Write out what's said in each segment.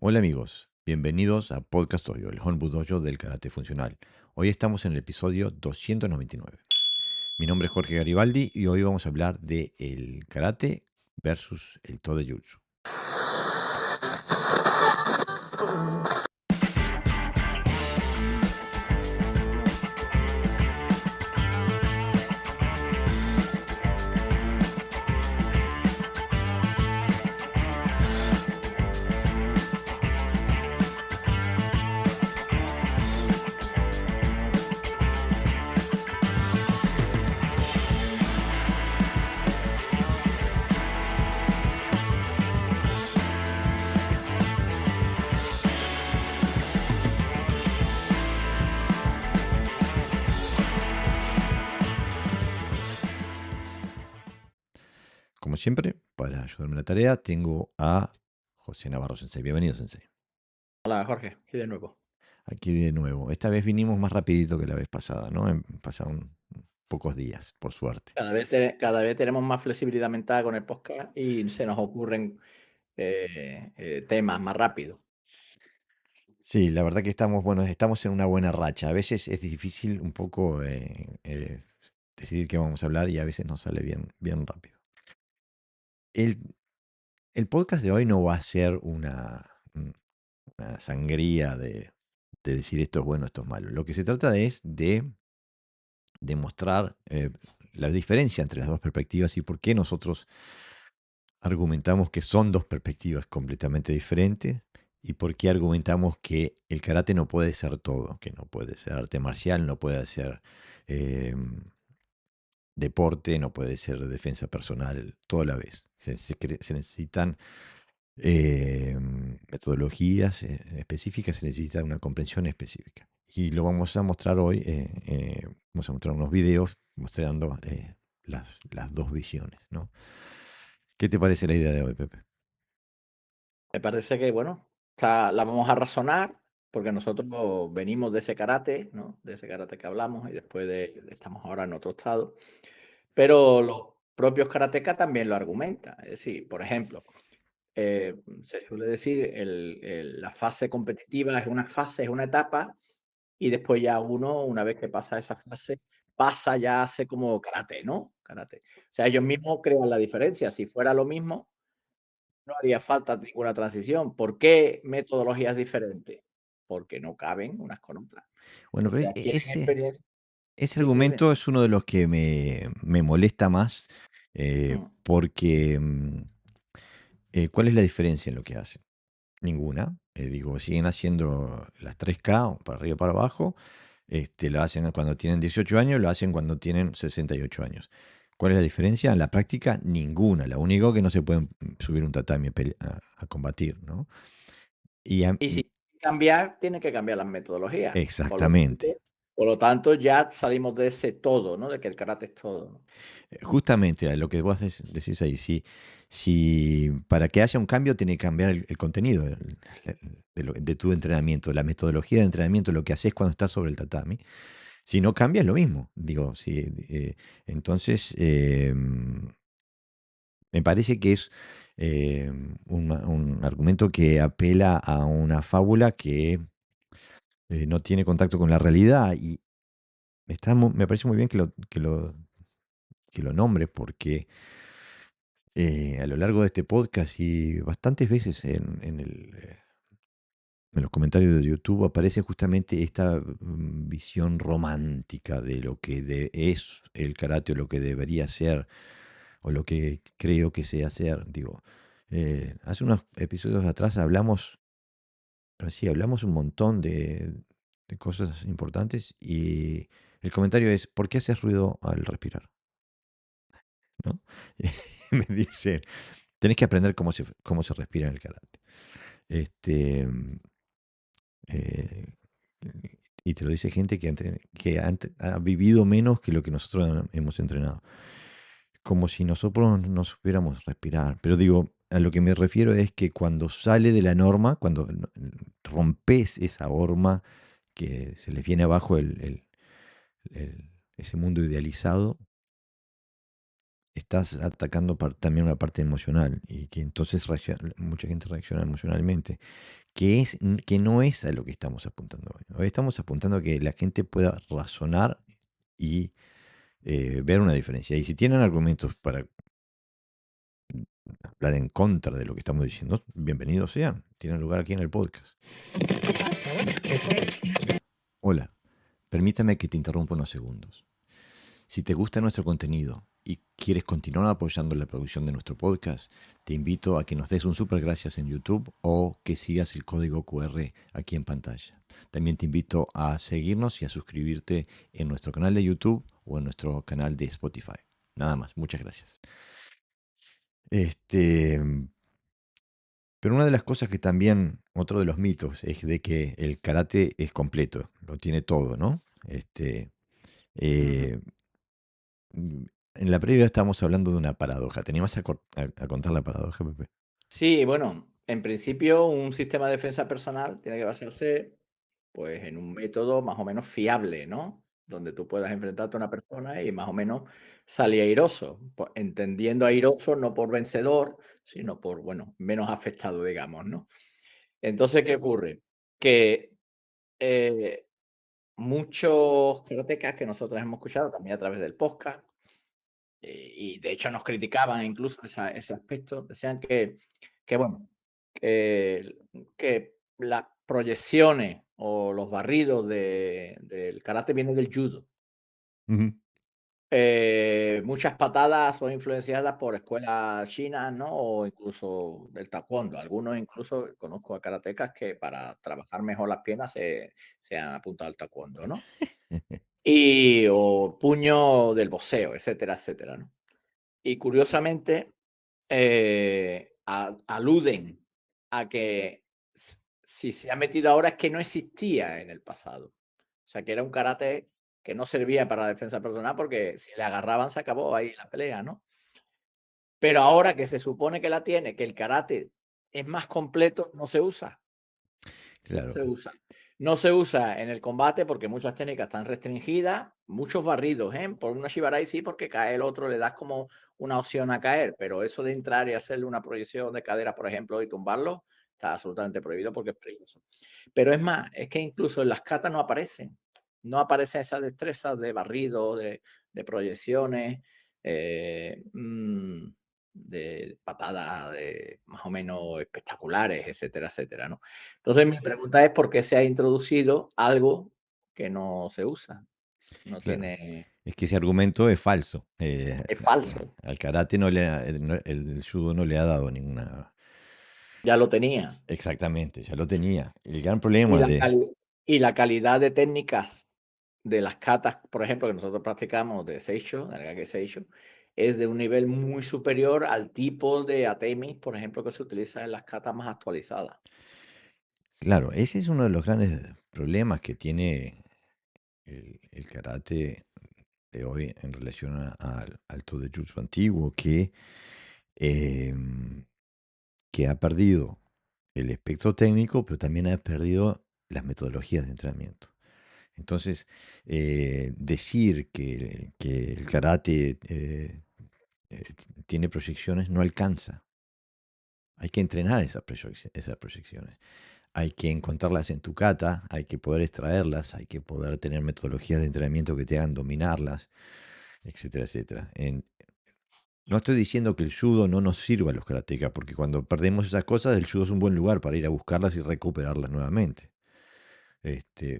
Hola amigos, bienvenidos a Podcast Dojo, el Honbu Dojo del Karate Funcional. Hoy estamos en el episodio 299. Mi nombre es Jorge Garibaldi y hoy vamos a hablar de el karate versus el Todo Jutsu. Como siempre, para ayudarme en la tarea, tengo a José Navarro Sensei. Bienvenido, Sensei. Hola Jorge, aquí de nuevo. Aquí de nuevo. Esta vez vinimos más rapidito que la vez pasada, ¿no? Pasaron pocos días, por suerte. Cada vez tenemos más flexibilidad mental con el podcast y se nos ocurren temas más rápido. Sí, la verdad que estamos en una buena racha. A veces es difícil un poco decidir qué vamos a hablar y a veces nos sale bien rápido. El, el podcast de hoy no va a ser una sangría de decir esto es bueno, esto es malo. Lo que se trata es de demostrar la diferencia entre las dos perspectivas y por qué nosotros argumentamos que son dos perspectivas completamente diferentes y por qué argumentamos que el karate no puede ser todo, que no puede ser arte marcial, no puede ser eh, deporte, no puede ser defensa personal, todo a la vez. Se necesitan metodologías específicas, se necesita una comprensión específica. Y lo vamos a mostrar hoy, vamos a mostrar unos videos mostrando las dos visiones, ¿no? ¿Qué te parece la idea de hoy, Pepe? Me parece que, bueno, la vamos a razonar porque nosotros venimos de ese karate, ¿no? De ese karate que hablamos y después estamos ahora en otro estado. Pero los propios karatecas también lo argumentan. Es decir, por ejemplo, se suele decir la fase competitiva es una fase, es una etapa. Y después ya uno, una vez que pasa esa fase, pasa ya a hacer como karate, ¿no? Karate. O sea, ellos mismos crean la diferencia. Si fuera lo mismo, no haría falta ninguna transición. ¿Por qué metodologías diferentes? Porque no caben unas con otras. Bueno, O pero sea, tienen experiencia. ese Dime, dime. argumento es uno de los que me molesta más, Mm. porque ¿cuál es la diferencia en lo que hacen? Ninguna. Digo, siguen haciendo las 3K, para arriba y para abajo. Lo hacen cuando tienen 18 años, lo hacen cuando tienen 68 años. ¿Cuál es la diferencia? En la práctica, ninguna. Lo único que no se pueden subir un tatami a combatir, ¿no? Y Y si cambiar, tienen que cambiar las metodologías. exactamente. Por lo tanto, ya salimos de ese todo, ¿no? De que el karate es todo, ¿no? Justamente a lo que vos decís ahí, si para que haya un cambio tiene que cambiar el contenido de tu entrenamiento, la metodología de entrenamiento, lo que haces cuando estás sobre el tatami. Si no cambia es lo mismo. Digo, entonces me parece que es un argumento que apela a una fábula que no tiene contacto con la realidad y me parece muy bien que lo nombres porque a lo largo de este podcast y bastantes veces en los comentarios de YouTube aparece justamente esta visión romántica de lo que es el karate o lo que debería ser o lo que creo que sea hacer. Digo, hace unos episodios atrás hablamos, pero sí, hablamos un montón de cosas importantes y el comentario es, ¿por qué haces ruido al respirar? ¿No? Y me dicen, tenés que aprender cómo se respira en el karate. Este, eh, y te lo dice gente que ha vivido menos que lo que nosotros hemos entrenado. Como si nosotros no supiéramos respirar. Pero digo, a lo que me refiero es que cuando sale de la norma, cuando rompes esa horma que se les viene abajo ese mundo idealizado, estás atacando también una parte emocional y que entonces mucha gente reacciona emocionalmente. que no es a lo que estamos apuntando hoy. Hoy estamos apuntando a que la gente pueda razonar y ver una diferencia. Y si tienen argumentos para hablar en contra de lo que estamos diciendo, bienvenidos sean. Tienen lugar aquí en el podcast. Hola, permítame que te interrumpa unos segundos. Si te gusta nuestro contenido y quieres continuar apoyando la producción de nuestro podcast, te invito a que nos des un super gracias en YouTube o que sigas el código QR aquí en pantalla. También te invito a seguirnos y a suscribirte en nuestro canal de YouTube o en nuestro canal de Spotify. Nada más, muchas gracias. Pero una de las cosas que también, otro de los mitos, es de que el karate es completo, lo tiene todo, ¿no? Ujú. Eh, en la previa estábamos hablando de una paradoja. ¿Tenías a contar la paradoja, Pepe? Sí, bueno, en principio un sistema de defensa personal tiene que basarse, pues, en un método más o menos fiable, ¿no? Donde tú puedas enfrentarte a una persona y más o menos salir airoso, entendiendo airoso no por vencedor, sino por, bueno, menos afectado, digamos, ¿no? Entonces, ¿qué ocurre? Que eh, muchos karatecas que nosotros hemos escuchado también a través del podcast, y de hecho nos criticaban incluso ese aspecto, decían que bueno, que, que las proyecciones o los barridos del karate vienen del judo. Ujú. Muchas patadas son influenciadas por escuelas chinas, ¿no? O incluso del taekwondo. Algunos incluso conozco a karatecas que para trabajar mejor las piernas se han apuntado al taekwondo, ¿no? Y o puño del boxeo, etcétera, etcétera, ¿no? Y curiosamente, aluden a que si se ha metido ahora es que no existía en el pasado. O sea, que era un karate que no servía para la defensa personal porque si le agarraban se acabó ahí la pelea, ¿no? Pero ahora que se supone que la tiene, que el karate es más completo, no se usa. No Claro, se usa. No se usa en el combate porque muchas técnicas están restringidas, muchos barridos, ¿eh? Por una Shibarai sí, porque cae el otro, le das como una opción a caer, pero eso de entrar y hacerle una proyección de cadera, por ejemplo, y tumbarlo, está absolutamente prohibido porque es peligroso. Pero es más, es que incluso en las catas no aparecen. No aparecen esas destrezas de barrido, de proyecciones, eh, mm, de patadas más o menos espectaculares, etcétera, etcétera, ¿no? Entonces, mi pregunta es, ¿por qué se ha introducido algo que no se usa? No claro. tiene Es que ese argumento es falso. es falso, Al karate no le el judo no le ha dado ninguna. ya lo tenía. Exactamente, ya lo tenía. El gran Y problema la de. cali y la calidad de técnicas de las catas, por ejemplo, que nosotros practicamos de Seicho, del Gage Seicho, es de un nivel muy superior al tipo de Atemis, por ejemplo, que se utiliza en las catas más actualizadas. Claro, ese es uno de los grandes problemas que tiene el karate de hoy en relación al Todo Jutsu antiguo, em, que ha perdido el espectro técnico, pero también ha perdido las metodologías de entrenamiento. Entonces, decir que el karate tiene proyecciones no alcanza. Hay que entrenar esas proyecciones. Hay que encontrarlas en tu kata, hay que poder extraerlas, hay que poder tener metodologías de entrenamiento que te hagan dominarlas, etcétera, etcétera. No estoy diciendo que el judo no nos sirva a los karatecas, porque cuando perdemos esas cosas, el judo es un buen lugar para ir a buscarlas y recuperarlas nuevamente.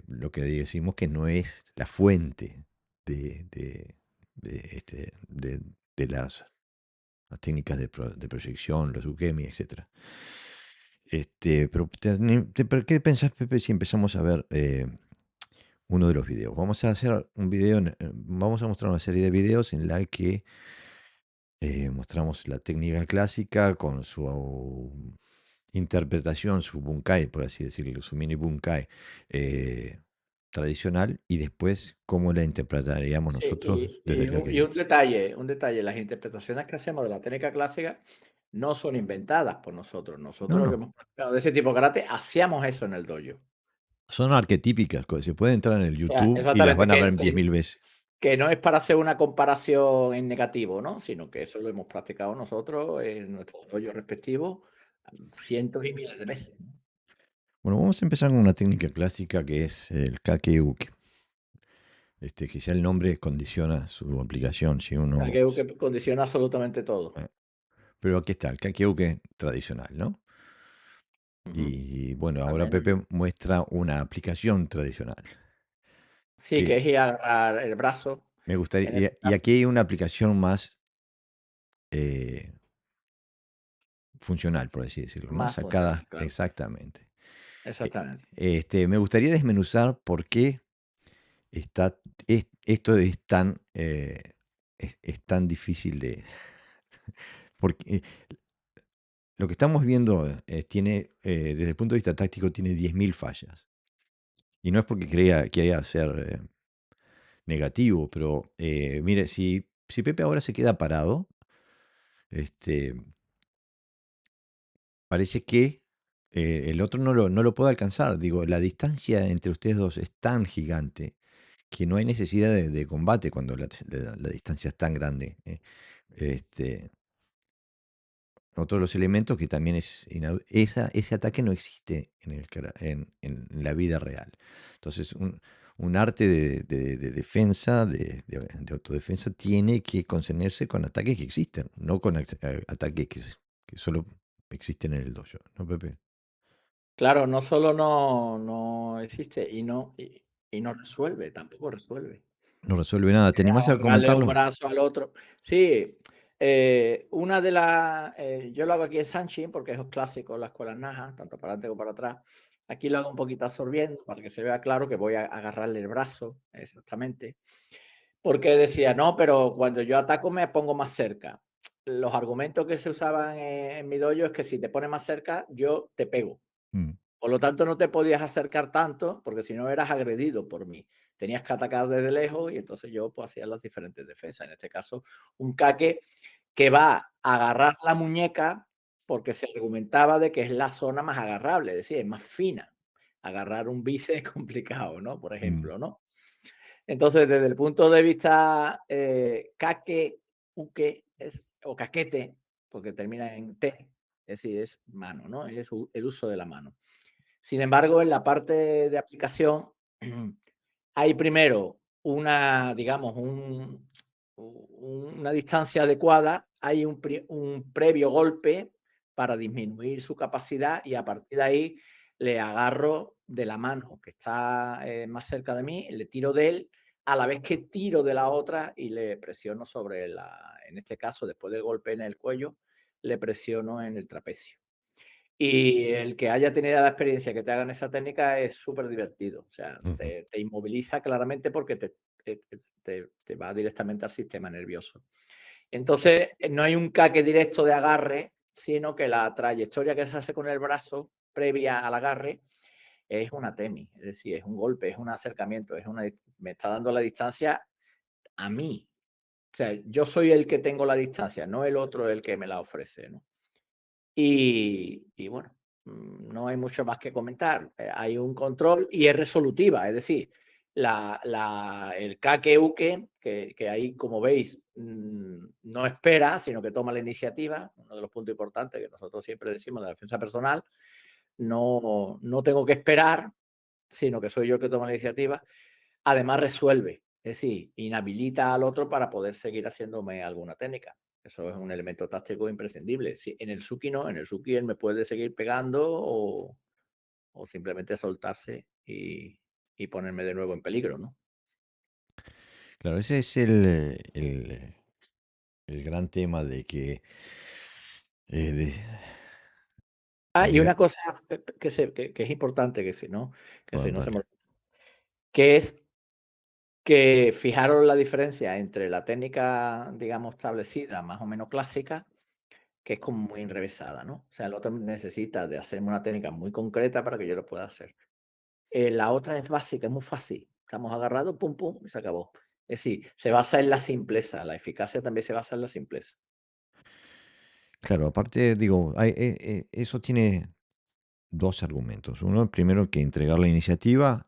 Lo que decimos que no es la fuente de, de- de las técnicas de proyección, los ukemi, etcétera. Pero ¿pero ¿qué pensás, Pepe, si empezamos a ver uno de los videos? Vamos a hacer un video, vamos a mostrar una serie de videos en la que mostramos la técnica clásica con su interpretación, su bunkai, por así decirlo, su mini bunkai eh, tradicional, y después cómo la interpretaríamos Sí, nosotros desde el y Gakkai-Jutsu. un detalle, las interpretaciones que hacemos de la técnica clásica no son inventadas por nosotros. No, Nosotros lo que no, hemos practicado de ese tipo de karate, hacíamos eso en el dojo. son arquetípicas, se puede entrar en el O sea, YouTube y las exactamente, van a ver 10.000 veces. que no es para hacer una comparación en negativo, ¿no? Sino que eso lo hemos practicado nosotros en nuestros doyos respectivos cientos y miles de veces, ¿no? Bueno, vamos a empezar con una técnica clásica que es el kakeuke. Que ya el nombre condiciona su aplicación. Si uno, Que condiciona absolutamente todo. eh, pero aquí está, el kakeuke tradicional, ¿no? Ujú. Y bueno, ahora También. Pepe muestra una aplicación tradicional. Sí, que Que es ir a agarrar el brazo, me en gustaría, este y caso, aquí hay una aplicación más eh, funcional, por así decirlo, ¿no? más funcional, Sacada claro. exactamente. Eh, Exactamente. me gustaría desmenuzar por qué está, esto es tan difícil de... Porque lo que estamos viendo tiene, desde el punto de vista táctico, tiene 10.000 fallas. Y no es porque quiera ser negativo, pero mire, si Pepe ahora se queda parado, este, parece que el otro no lo puede alcanzar. Digo, la distancia entre ustedes dos es tan gigante que no hay necesidad de combate cuando la distancia es tan grande. Este, Otro de los elementos que también ese ataque no existe en la vida real. Entonces, un arte de defensa, de autodefensa, tiene que concenerse con ataques que existen, no con ataques que solo existen en el dojo, ¿no, Pepe? Claro, no solo no existe y no resuelve, tampoco resuelve. No resuelve nada. ¿Te animás a Agarrarle un comentarlo? brazo al otro. Sí, una de las, yo lo hago aquí en Sanshin porque es un clásico en la escuela Naha, tanto para adelante como para atrás. Aquí lo hago un poquito absorbiendo para que se vea claro que voy a agarrarle el brazo, exactamente. Porque decía, no, pero cuando yo ataco me pongo más cerca. Los argumentos que se usaban en mi dojo es que si te pones más cerca, yo te pego. Mm, Por lo tanto, no te podías acercar tanto, porque si no eras agredido por mí. Tenías que atacar desde lejos y entonces yo pues, hacía las diferentes defensas. En este caso, un caque que va a agarrar la muñeca porque se argumentaba de que es la zona más agarrable, es decir, es más fina. Agarrar un bíceps es complicado, ¿no? Por mm, ejemplo, ¿no? Entonces, desde el punto de vista caque, uke o caquete, porque termina en T, es decir, es mano, ¿no? Es el uso de la mano. Sin embargo, en la parte de aplicación hay primero una, digamos, una distancia adecuada, hay un previo golpe para disminuir su capacidad y a partir de ahí le agarro de la mano que está más cerca de mí, le tiro de él, a la vez que tiro de la otra y le presiono sobre en este caso, después del golpe en el cuello, le presiono en el trapecio. Y el que haya tenido la experiencia que te hagan esa técnica es súper divertido. O sea, ujú. te inmoviliza claramente porque te va directamente al sistema nervioso. Entonces, no hay un caque directo de agarre, sino que la trayectoria que se hace con el brazo previa al agarre es una temi, es decir, es un golpe, es un acercamiento, me está dando la distancia a mí. O sea, yo soy el que tengo la distancia, no el otro el que me la ofrece, ¿no? Y bueno, no hay mucho más que comentar. Hay un control y es resolutiva, es decir, el Kakeuke, que ahí, como veis, no espera, sino que toma la iniciativa, uno de los puntos importantes que nosotros siempre decimos de la defensa personal, no tengo que esperar, sino que soy yo el que toma la iniciativa. Además resuelve, es decir, inhabilita al otro para poder seguir haciéndome alguna técnica. Eso es un elemento táctico imprescindible. Si, en el Suki no, en el Suki él me puede seguir pegando o simplemente soltarse y ponerme de nuevo en peligro, ¿no? Claro, ese es el gran tema de que eh, de, Ah, y de- una cosa que es importante, que si bueno, no se me dale. olvida, que es que fijaros la diferencia entre la técnica, digamos, establecida, más o menos clásica, que es como muy enrevesada, ¿no? O sea, el otro necesita de hacerme una técnica muy concreta para que yo lo pueda hacer. La otra es básica, es muy fácil. Estamos agarrados, pum, pum, y se acabó. Es decir, se basa en la simpleza, la eficacia también se basa en la simpleza. Claro, aparte, digo, eso tiene dos argumentos. Uno, primero, que entregar la iniciativa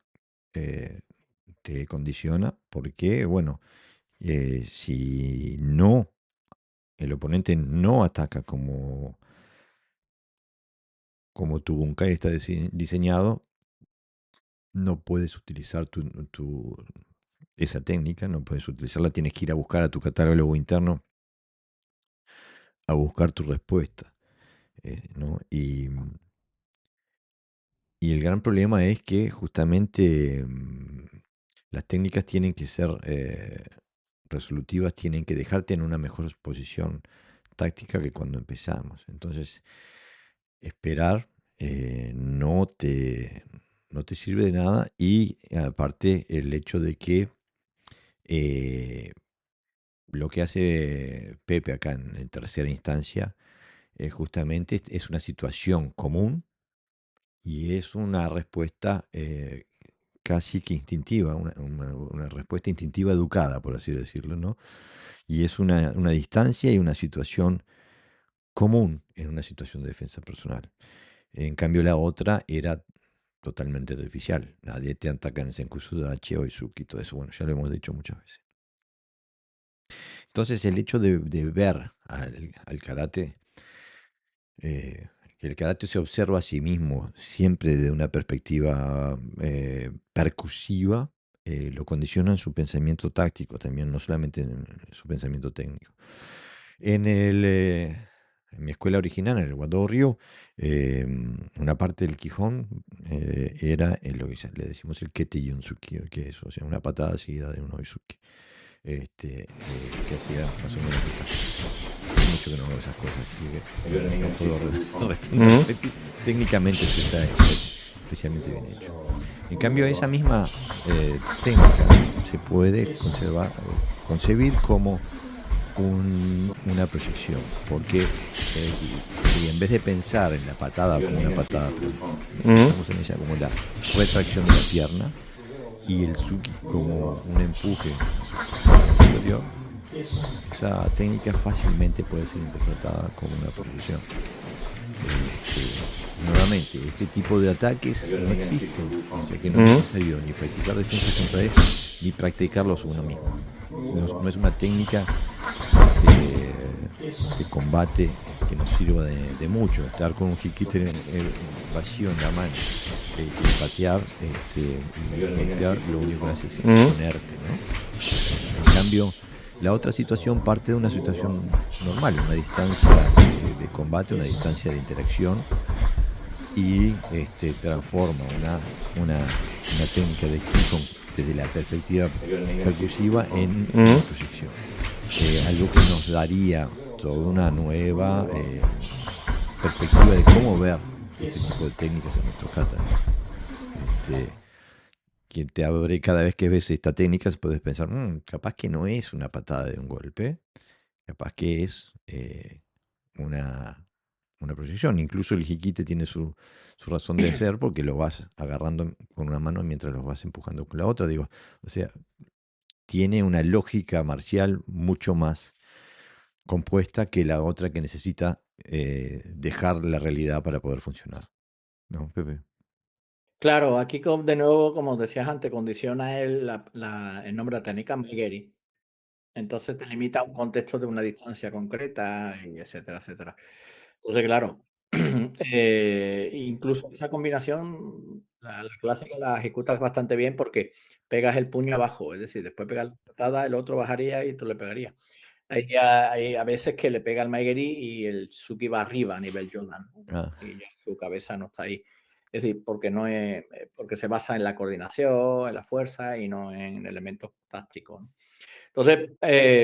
eh, te condiciona, porque, bueno, si no, el oponente no ataca como como tu bunkai está diseñado, no puedes utilizar esa técnica, no puedes utilizarla, tienes que ir a buscar a tu catálogo interno a buscar tu respuesta, ¿no? Y el gran problema es que justamente las técnicas tienen que ser resolutivas, tienen que dejarte en una mejor posición táctica que cuando empezamos. Entonces, esperar no te sirve de nada y aparte el hecho de que eh, lo que hace Pepe acá en tercera instancia justamente es una situación común y es una respuesta casi que instintiva, una respuesta instintiva educada, por así decirlo, ¿no? Y es una distancia y una situación común en una situación de defensa personal. En cambio, la otra era totalmente artificial. Nadie te ataca en el Senkusu Dachi o Izuki, todo eso. Bueno, ya lo hemos dicho muchas veces. Entonces, el hecho de ver al karate, que el karate se observa a sí mismo siempre de una perspectiva percusiva, lo condiciona en su pensamiento táctico también, no solamente en su pensamiento técnico. En, en mi escuela original, en el Wado Ryu, una parte del Quijón era lo que le decimos el Kete Yunsuki, que es, o sea, una patada seguida de un Oizuki. Se hacía más o menos hace mucho que no hago esas cosas, así que no puedo Ujú. responder. Técnicamente eso está especialmente bien hecho. En cambio, esa misma técnica se puede concebir como una proyección, porque si en vez de pensar en la patada como una patada, Ujú. pensamos en ella como la retracción de la pierna y el suki como un empuje a su parte superior, esa técnica fácilmente puede ser interpretada como una proyección. Nuevamente, este tipo de ataques no existen, o sea que no es Ujú. necesario ni practicar defensa contra ellos, ni practicarlos uno mismo. No es una técnica de combate que nos sirva de mucho. Estar con un jiquite vacío en la mano y patear y golpear, lo único que hace es Ujú. exponerte, ¿no? En cambio, la otra situación parte de una situación normal, una distancia de combate, una distancia de interacción y transforma una técnica de Kihon desde la perspectiva percusiva en Ujú. una proyección. Algo que nos daría toda una nueva perspectiva de cómo ver este tipo de técnicas en nuestro kata, ¿no? Este, que te abre cada vez que ves esta técnica, puedes pensar, capaz que no es una patada de un golpe, capaz que es una, una proyección. Incluso el jiquite tiene su razón de ser porque lo vas agarrando con una mano mientras lo vas empujando con la otra. Digo, o sea, tiene una lógica marcial mucho más compuesta que la otra que necesita dejar la realidad para poder funcionar. ¿No, Pepe? Claro, aquí de nuevo, como decías antes, condiciona el nombre de la técnica Maigeri. Entonces te limita a un contexto de una distancia concreta, y etcétera, etcétera. Entonces, claro, incluso esa combinación, la clásica la ejecutas bastante bien porque pegas el puño abajo, es decir, después pegas la patada, el otro bajaría y tú le pegarías. Hay a veces que le pega el Maigeri y el Suki va arriba a nivel Jonan, ¿no? Ah, Y ya su cabeza no está ahí. Es decir, porque no es, porque se basa en la coordinación, en la fuerza y no en elementos tácticos, ¿no? Entonces,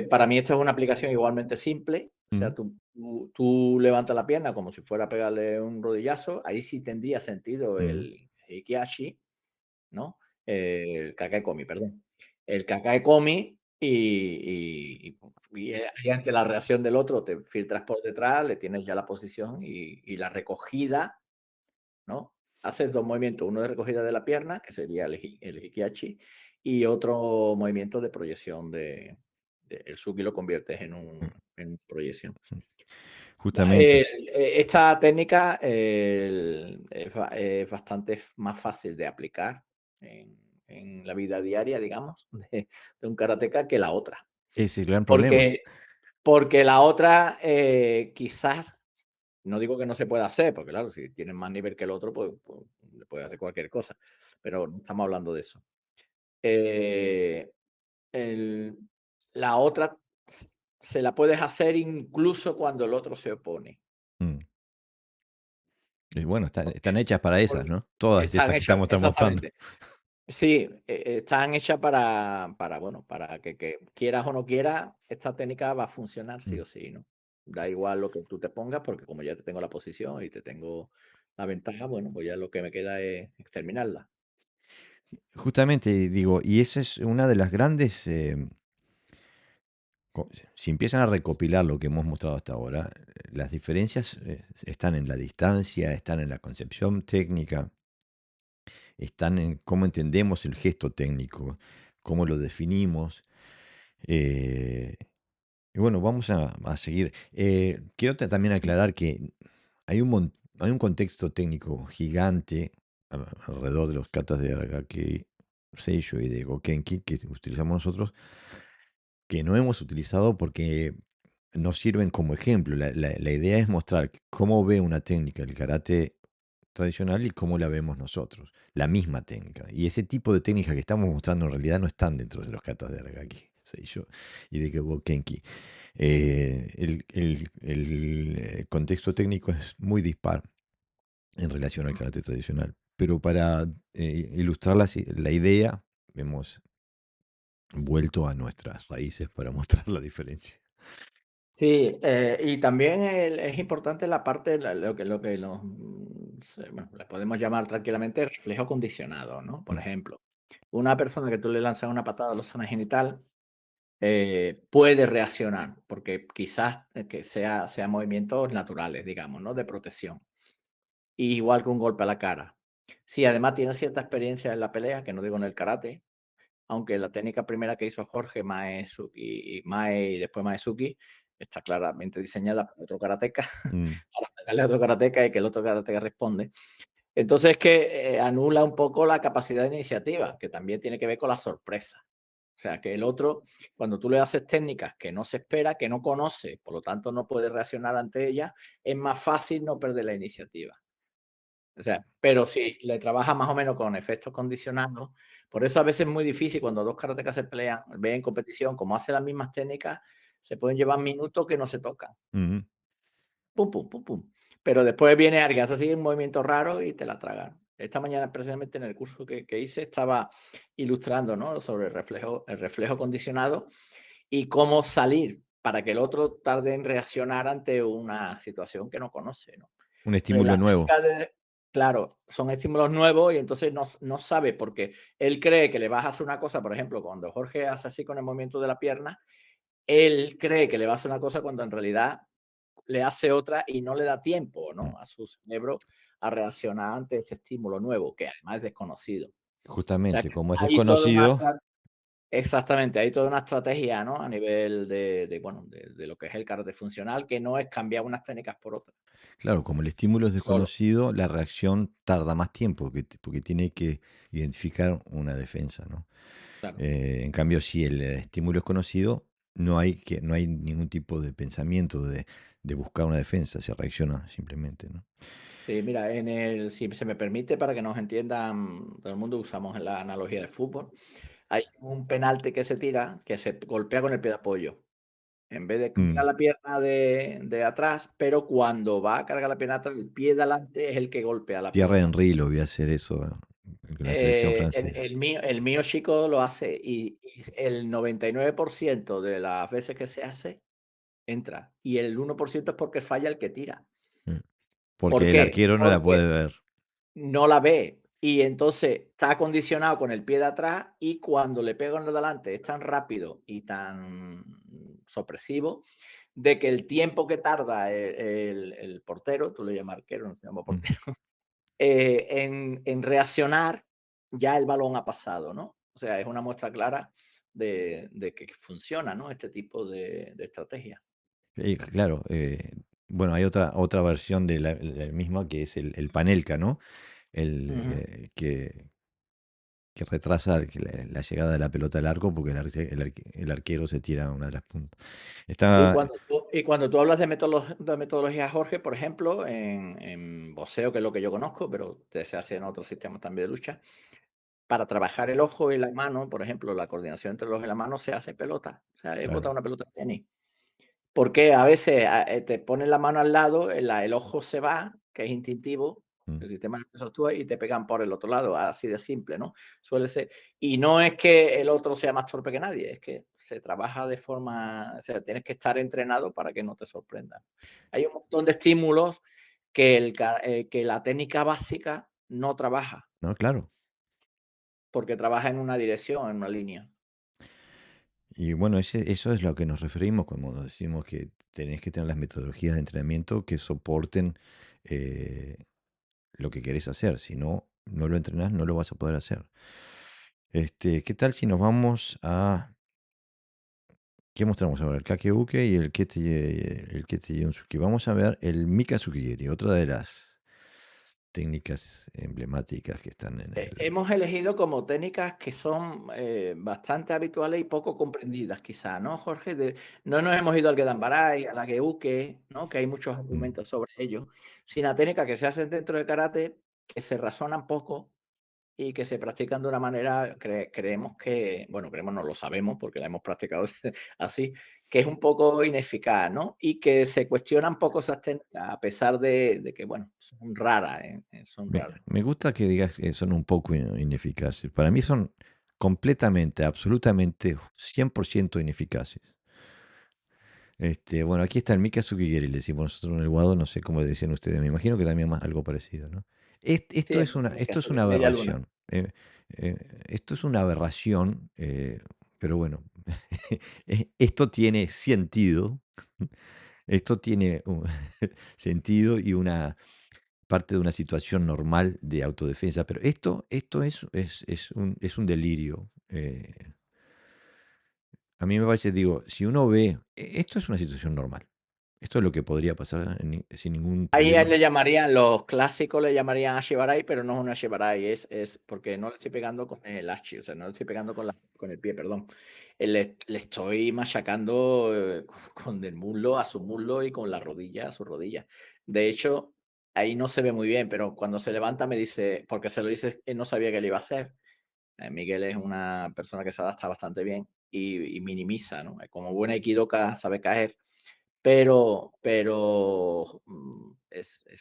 para mí esto es una aplicación igualmente simple. O sea, mm, tú levantas la pierna como si fuera a pegarle un rodillazo. Ahí sí tendría sentido mm, el Hikiashi, ¿no? El Kakai Komi, perdón. El Kakai Komi y ahí ante la reacción del otro te filtras por detrás, le tienes ya la posición y la recogida, ¿no? Haces 2 movimientos, uno de recogida de la pierna, que sería el Hikiachi, y otro movimiento de proyección el Suki lo conviertes mm, en proyección. mm. Justamente. Esta técnica es bastante más fácil de aplicar en la vida diaria, digamos, de un karateka que la otra. Es el gran problema. Porque la otra, quizás No digo que no se pueda hacer, porque claro, si tienes más nivel que el otro, pues le puedes hacer cualquier cosa, pero no estamos hablando de eso. Eh, el la otra se la puedes hacer incluso cuando el otro se opone. Mm. Y bueno, están Porque hechas para esas, por ¿no? Todas están estas que hechas estamos mostrando. exactamente. Sí, están hechas bueno, para que quieras o no quieras, esta técnica va a funcionar sí Mm. o sí, ¿no? Da igual lo que tú te pongas, porque como ya te tengo la posición y te tengo la ventaja, bueno, pues ya lo que me queda es exterminarla. Justamente digo, y esa es una de las grandes, si empiezan a recopilar lo que hemos mostrado hasta ahora, las diferencias están en la distancia, están en la concepción técnica, están en cómo entendemos el gesto técnico, cómo lo definimos. eh, y bueno, vamos a seguir. Quiero también aclarar que hay un contexto técnico gigante alrededor de los katas de Aragaki Seisho y de Gokenki que utilizamos nosotros, que no hemos utilizado porque nos sirven como ejemplo. La idea es mostrar cómo ve una técnica el karate tradicional y cómo la vemos nosotros. La misma técnica. Y ese tipo de técnicas que estamos mostrando en realidad no están dentro de los katas de Aragaki Seisho y de Gokenki. El contexto técnico es muy dispar en relación al karate tradicional. Pero para ilustrar la idea, hemos vuelto a nuestras raíces para mostrar la diferencia. Sí, y también es importante la parte, lo que nos, bueno, le podemos llamar tranquilamente reflejo condicionado, ¿no? Por Mm, ejemplo, una persona que tú le lanzas una patada a la zona genital, puede reaccionar, porque quizás que sean movimientos naturales, digamos, ¿no? De protección. Igual que un golpe a la cara. Si además tiene cierta experiencia en la pelea, que no digo en el karate, aunque la técnica primera que hizo Jorge Mae y después Maezuki está claramente diseñada por otro karateca, mm, para pegarle a otro karateca y que el otro karateca responde. Entonces, que anula un poco la capacidad de iniciativa, que también tiene que ver con la sorpresa. O sea, que el otro, cuando tú le haces técnicas que no se espera, que no conoce, por lo tanto no puede reaccionar ante ellas, es más fácil no perder la iniciativa. O sea, pero si le trabajas más o menos con efectos condicionados, por eso a veces es muy difícil cuando dos karatecas se pelean, ven en competición, como hacen las mismas técnicas, se pueden llevar minutos que no se tocan. mm. Pum, pum, pum, pum. Pero después viene alguien, hace así un movimiento raro y te la tragan. Esta mañana, precisamente en el curso que hice, estaba ilustrando, ¿no? Sobre el reflejo condicionado y cómo salir para que el otro tarde en reaccionar ante una situación que no conoce, ¿no? Un Entonces, estímulo la nuevo. técnica de claro, son estímulos nuevos y entonces no sabe, porque él cree que le vas a hacer una cosa, por ejemplo, cuando Jorge hace así con el movimiento de la pierna, él cree que le va a hacer una cosa cuando en realidad le hace otra y no le da tiempo, Mm. ¿no? A su cerebro a reaccionar ante ese estímulo nuevo, que además es desconocido. O sea Justamente, que como es hay toda una desconocido, exactamente, hay toda una estrategia, ¿no? A nivel bueno, de lo que es el karate funcional, que no es cambiar unas técnicas por otras, claro, como el estímulo es solo, desconocido, la reacción tarda más tiempo, porque tiene que identificar una defensa, ¿no? claro. En cambio, si el estímulo es conocido, no hay ningún tipo de pensamiento de buscar una defensa, se reacciona simplemente, ¿no? Sí, mira, si se me permite, para que nos entiendan todo el mundo, usamos la analogía de fútbol. Hay un penalti que se tira, que se golpea con el pie de apoyo. En vez de cargar Mm. la pierna de atrás, pero cuando va a cargar la pierna atrás, el pie de adelante es el que golpea la Thierry pelota. Henry lo vi hacer eso con la selección francesa. El mío chico lo hace y el 99% de las veces que se hace, entra. Y el 1% es porque falla el que tira. Mm. ¿Por Porque el qué? arquero no la Porque puede ver. no la ve. Y entonces está acondicionado con el pie de atrás y cuando le pega en lo de adelante es tan rápido y tan sorpresivo de que el tiempo que tarda el portero, tú le llamas arquero, no se llama Mm. portero, en reaccionar, ya el balón ha pasado, ¿no? O sea, es una muestra clara de que funciona, ¿no? Este tipo de estrategia. Claro, bueno, hay otra versión de la misma que es el Panelka, ¿no? El, Ujú. eh, que, que retrasa la llegada de la pelota al arco porque el arquero se tira a una de las puntas. Y Está, cuando tú hablas de metodología, Jorge, por ejemplo, en boxeo, que es lo que yo conozco, pero se hace en otros sistemas también de lucha, para trabajar el ojo y la mano, por ejemplo, la coordinación entre el ojo y la mano se hace pelota. O sea, es botar claro. una pelota de tenis. Porque a veces te pones la mano al lado, el ojo se va, que es instintivo, Mm. el sistema nervioso actúa y te pegan por el otro lado, así de simple, ¿no? Suele ser. Y no es que el otro sea más torpe que nadie, es que se trabaja de forma, o sea, tienes que estar entrenado para que no te sorprenda. Hay un montón de estímulos que la técnica básica no trabaja, No, claro. porque trabaja en una dirección, en una línea. Y bueno, eso es lo que nos referimos cuando decimos que tenés que tener las metodologías de entrenamiento que soporten eh, lo que querés hacer. Si no, no lo entrenás, no lo vas a poder hacer. ¿Qué tal si nos vamos a... ¿Qué mostramos ahora? El Kakeuke y el Kete Yonsuki. Vamos a ver el Mikazukigiri, otra de las técnicas emblemáticas que están en el... Hemos elegido como técnicas que son bastante habituales y poco comprendidas, quizá, ¿no, Jorge? No nos hemos ido al Gedanbarai, a la Geuke, ¿no? Que hay muchos argumentos sobre ello, sino a técnicas que se hacen dentro de karate, que se razonan poco y que se practican de una manera, creemos que, bueno, creemos, no lo sabemos porque la hemos practicado así, que es un poco ineficaz, ¿no? Y que se cuestionan poco esas técnicas, a pesar de que, bueno, son raras, son Me, raras. me gusta que digas que son un poco ineficaces. Para mí son completamente, absolutamente, 100% ineficaces. Bueno, aquí está el Mikazukigiri, le decimos nosotros en el Guado, no sé cómo decían ustedes, me imagino que también algo parecido, ¿no? Sí, Esto es caso una media luna. aberración. Esto es una aberración, pero bueno, esto tiene sentido. Esto tiene un sentido y una parte de una situación normal de autodefensa, pero esto es un delirio. A mí me parece, digo, si uno ve, esto es una situación normal. Esto es lo que podría pasar sin ningún Ahí a él problema. le llamarían, los clásicos le llamarían Ashibarai, pero no es una Ashibarai, es porque no le estoy pegando con el Ashi, o sea, no le estoy pegando con el pie, perdón. Le estoy machacando con el muslo a su muslo y con la rodilla a su rodilla. De hecho, ahí no se ve muy bien, pero cuando se levanta me dice, porque se lo dice, él no sabía que le iba a hacer. Miguel es una persona que se adapta bastante bien y minimiza, ¿no? Como buena Aikidoka sabe caer, pero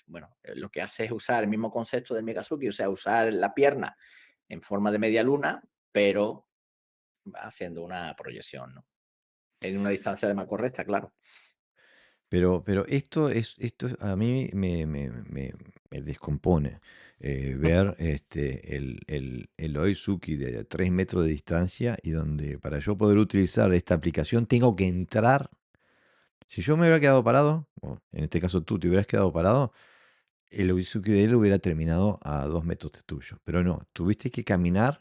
bueno, lo que hace es usar el mismo concepto del Mikazuki, o sea, usar la pierna en forma de media luna, pero haciendo una proyección, ¿no? En una distancia de más correcta, claro. Pero esto a mí me descompone ver el Oizuki de 3 metros de distancia y donde para yo poder utilizar esta aplicación tengo que entrar. Si yo me hubiera quedado parado, o en este caso tú te hubieras quedado parado, el Oizuki de él hubiera terminado a 2 metros de tuyo. Pero no, tuviste que caminar,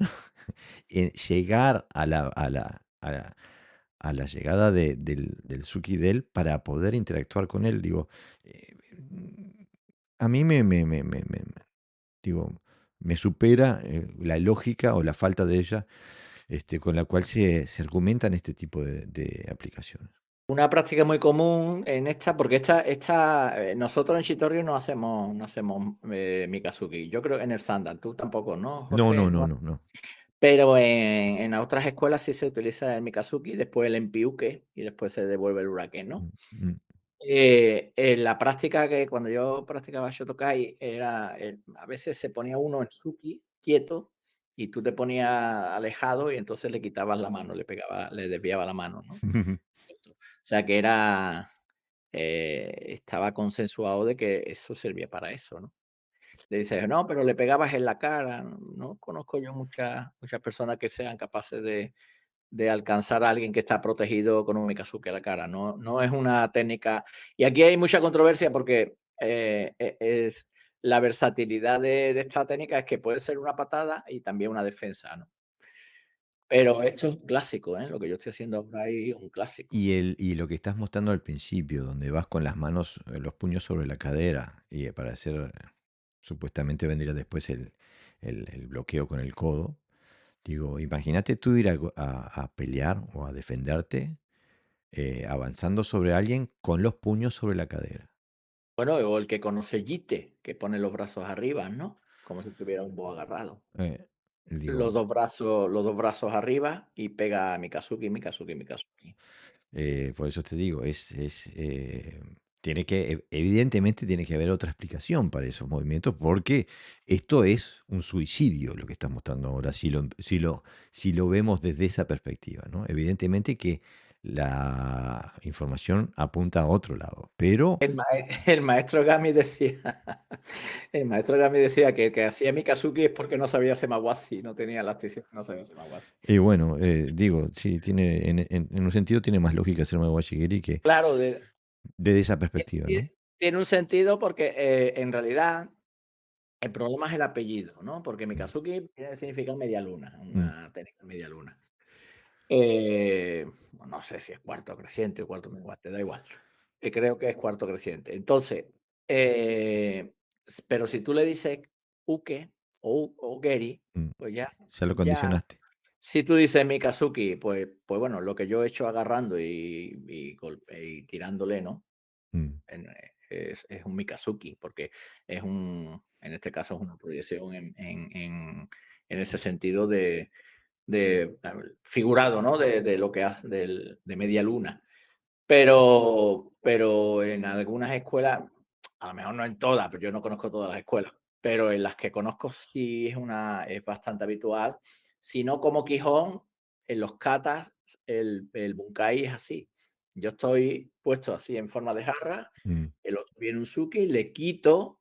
llegar a la llegada del Suki de él para poder interactuar con él. Digo, eh, a mí digo, me supera la lógica o la falta de ella con la cual se argumentan este tipo de aplicaciones. Una práctica muy común en esta, porque nosotros en Shitoryu no hacemos Mikazuki. Yo creo en el Sandan, tú tampoco, ¿no, No, no, Jorge? no, no, no. Pero en otras escuelas sí se utiliza el Mikazuki, después el Enpiuke y después se devuelve el Uraken, ¿no? Mm, mm. En la práctica que cuando yo practicaba Shotokai era, a veces se ponía uno en Suki, quieto, y tú te ponías alejado y entonces le quitabas la mano, le desviaba la mano, ¿no? O sea que estaba consensuado de que eso servía para eso, ¿no? Le dices, no, pero le pegabas en la cara. No conozco yo muchas personas que sean capaces de alcanzar a alguien que está protegido con un Mikazuki a la cara. No es una técnica. Y aquí hay mucha controversia porque es la versatilidad de esta técnica es que puede ser una patada y también una defensa, ¿no? Pero esto es un clásico, ¿eh? Lo que yo estoy haciendo ahora ahí es un clásico. Y lo que estás mostrando al principio, donde vas con las manos, los puños sobre la cadera, y para hacer, supuestamente vendría después el bloqueo con el codo, Digo, imagínate tú ir a pelear o a defenderte avanzando sobre alguien con los puños sobre la cadera. Bueno, o el que conoce Jite, que pone los brazos arriba, ¿no? Como si tuviera un bo agarrado. Eh, Los digo, dos brazos arriba y pega a Mikazuki, Mikazuki, Mikazuki. por eso te digo, tiene que, evidentemente tiene que haber otra explicación para esos movimientos, porque esto es un suicidio lo que estás mostrando ahora, si lo vemos desde esa perspectiva, ¿no? Evidentemente que la información apunta a otro lado, pero El maestro Gami decía, el maestro Gami decía que el que hacía Mikazuki es porque no sabía Semawashi, no tenía elasticidad, no sabía Semawashi. y bueno, digo, sí, tiene, en un sentido tiene más lógica ser Washigiri que Claro, desde esa perspectiva, ¿no? tiene un sentido porque en realidad el problema es el apellido, ¿no? Porque Mm, Mikazuki significa media luna, mm, una técnica media luna. No sé si es cuarto creciente o cuarto menguante, da igual. Creo que es cuarto creciente. Entonces, pero si tú le dices uke o geri, pues sí, ya, ya lo ya, condicionaste. si tú dices Mikazuki, pues bueno, lo que yo he hecho agarrando y tirándole, ¿no? Mm, Es un Mikazuki, porque en este caso es una proyección en ese sentido de figurado, ¿no? De lo que hace, de media luna. Pero en algunas escuelas, a lo mejor no en todas, pero yo no conozco todas las escuelas, pero en las que conozco sí es bastante habitual. Si no como Quijón, en los katas el bunkai es así. Yo estoy puesto así en forma de jarra, mm. el otro viene un suki, le quito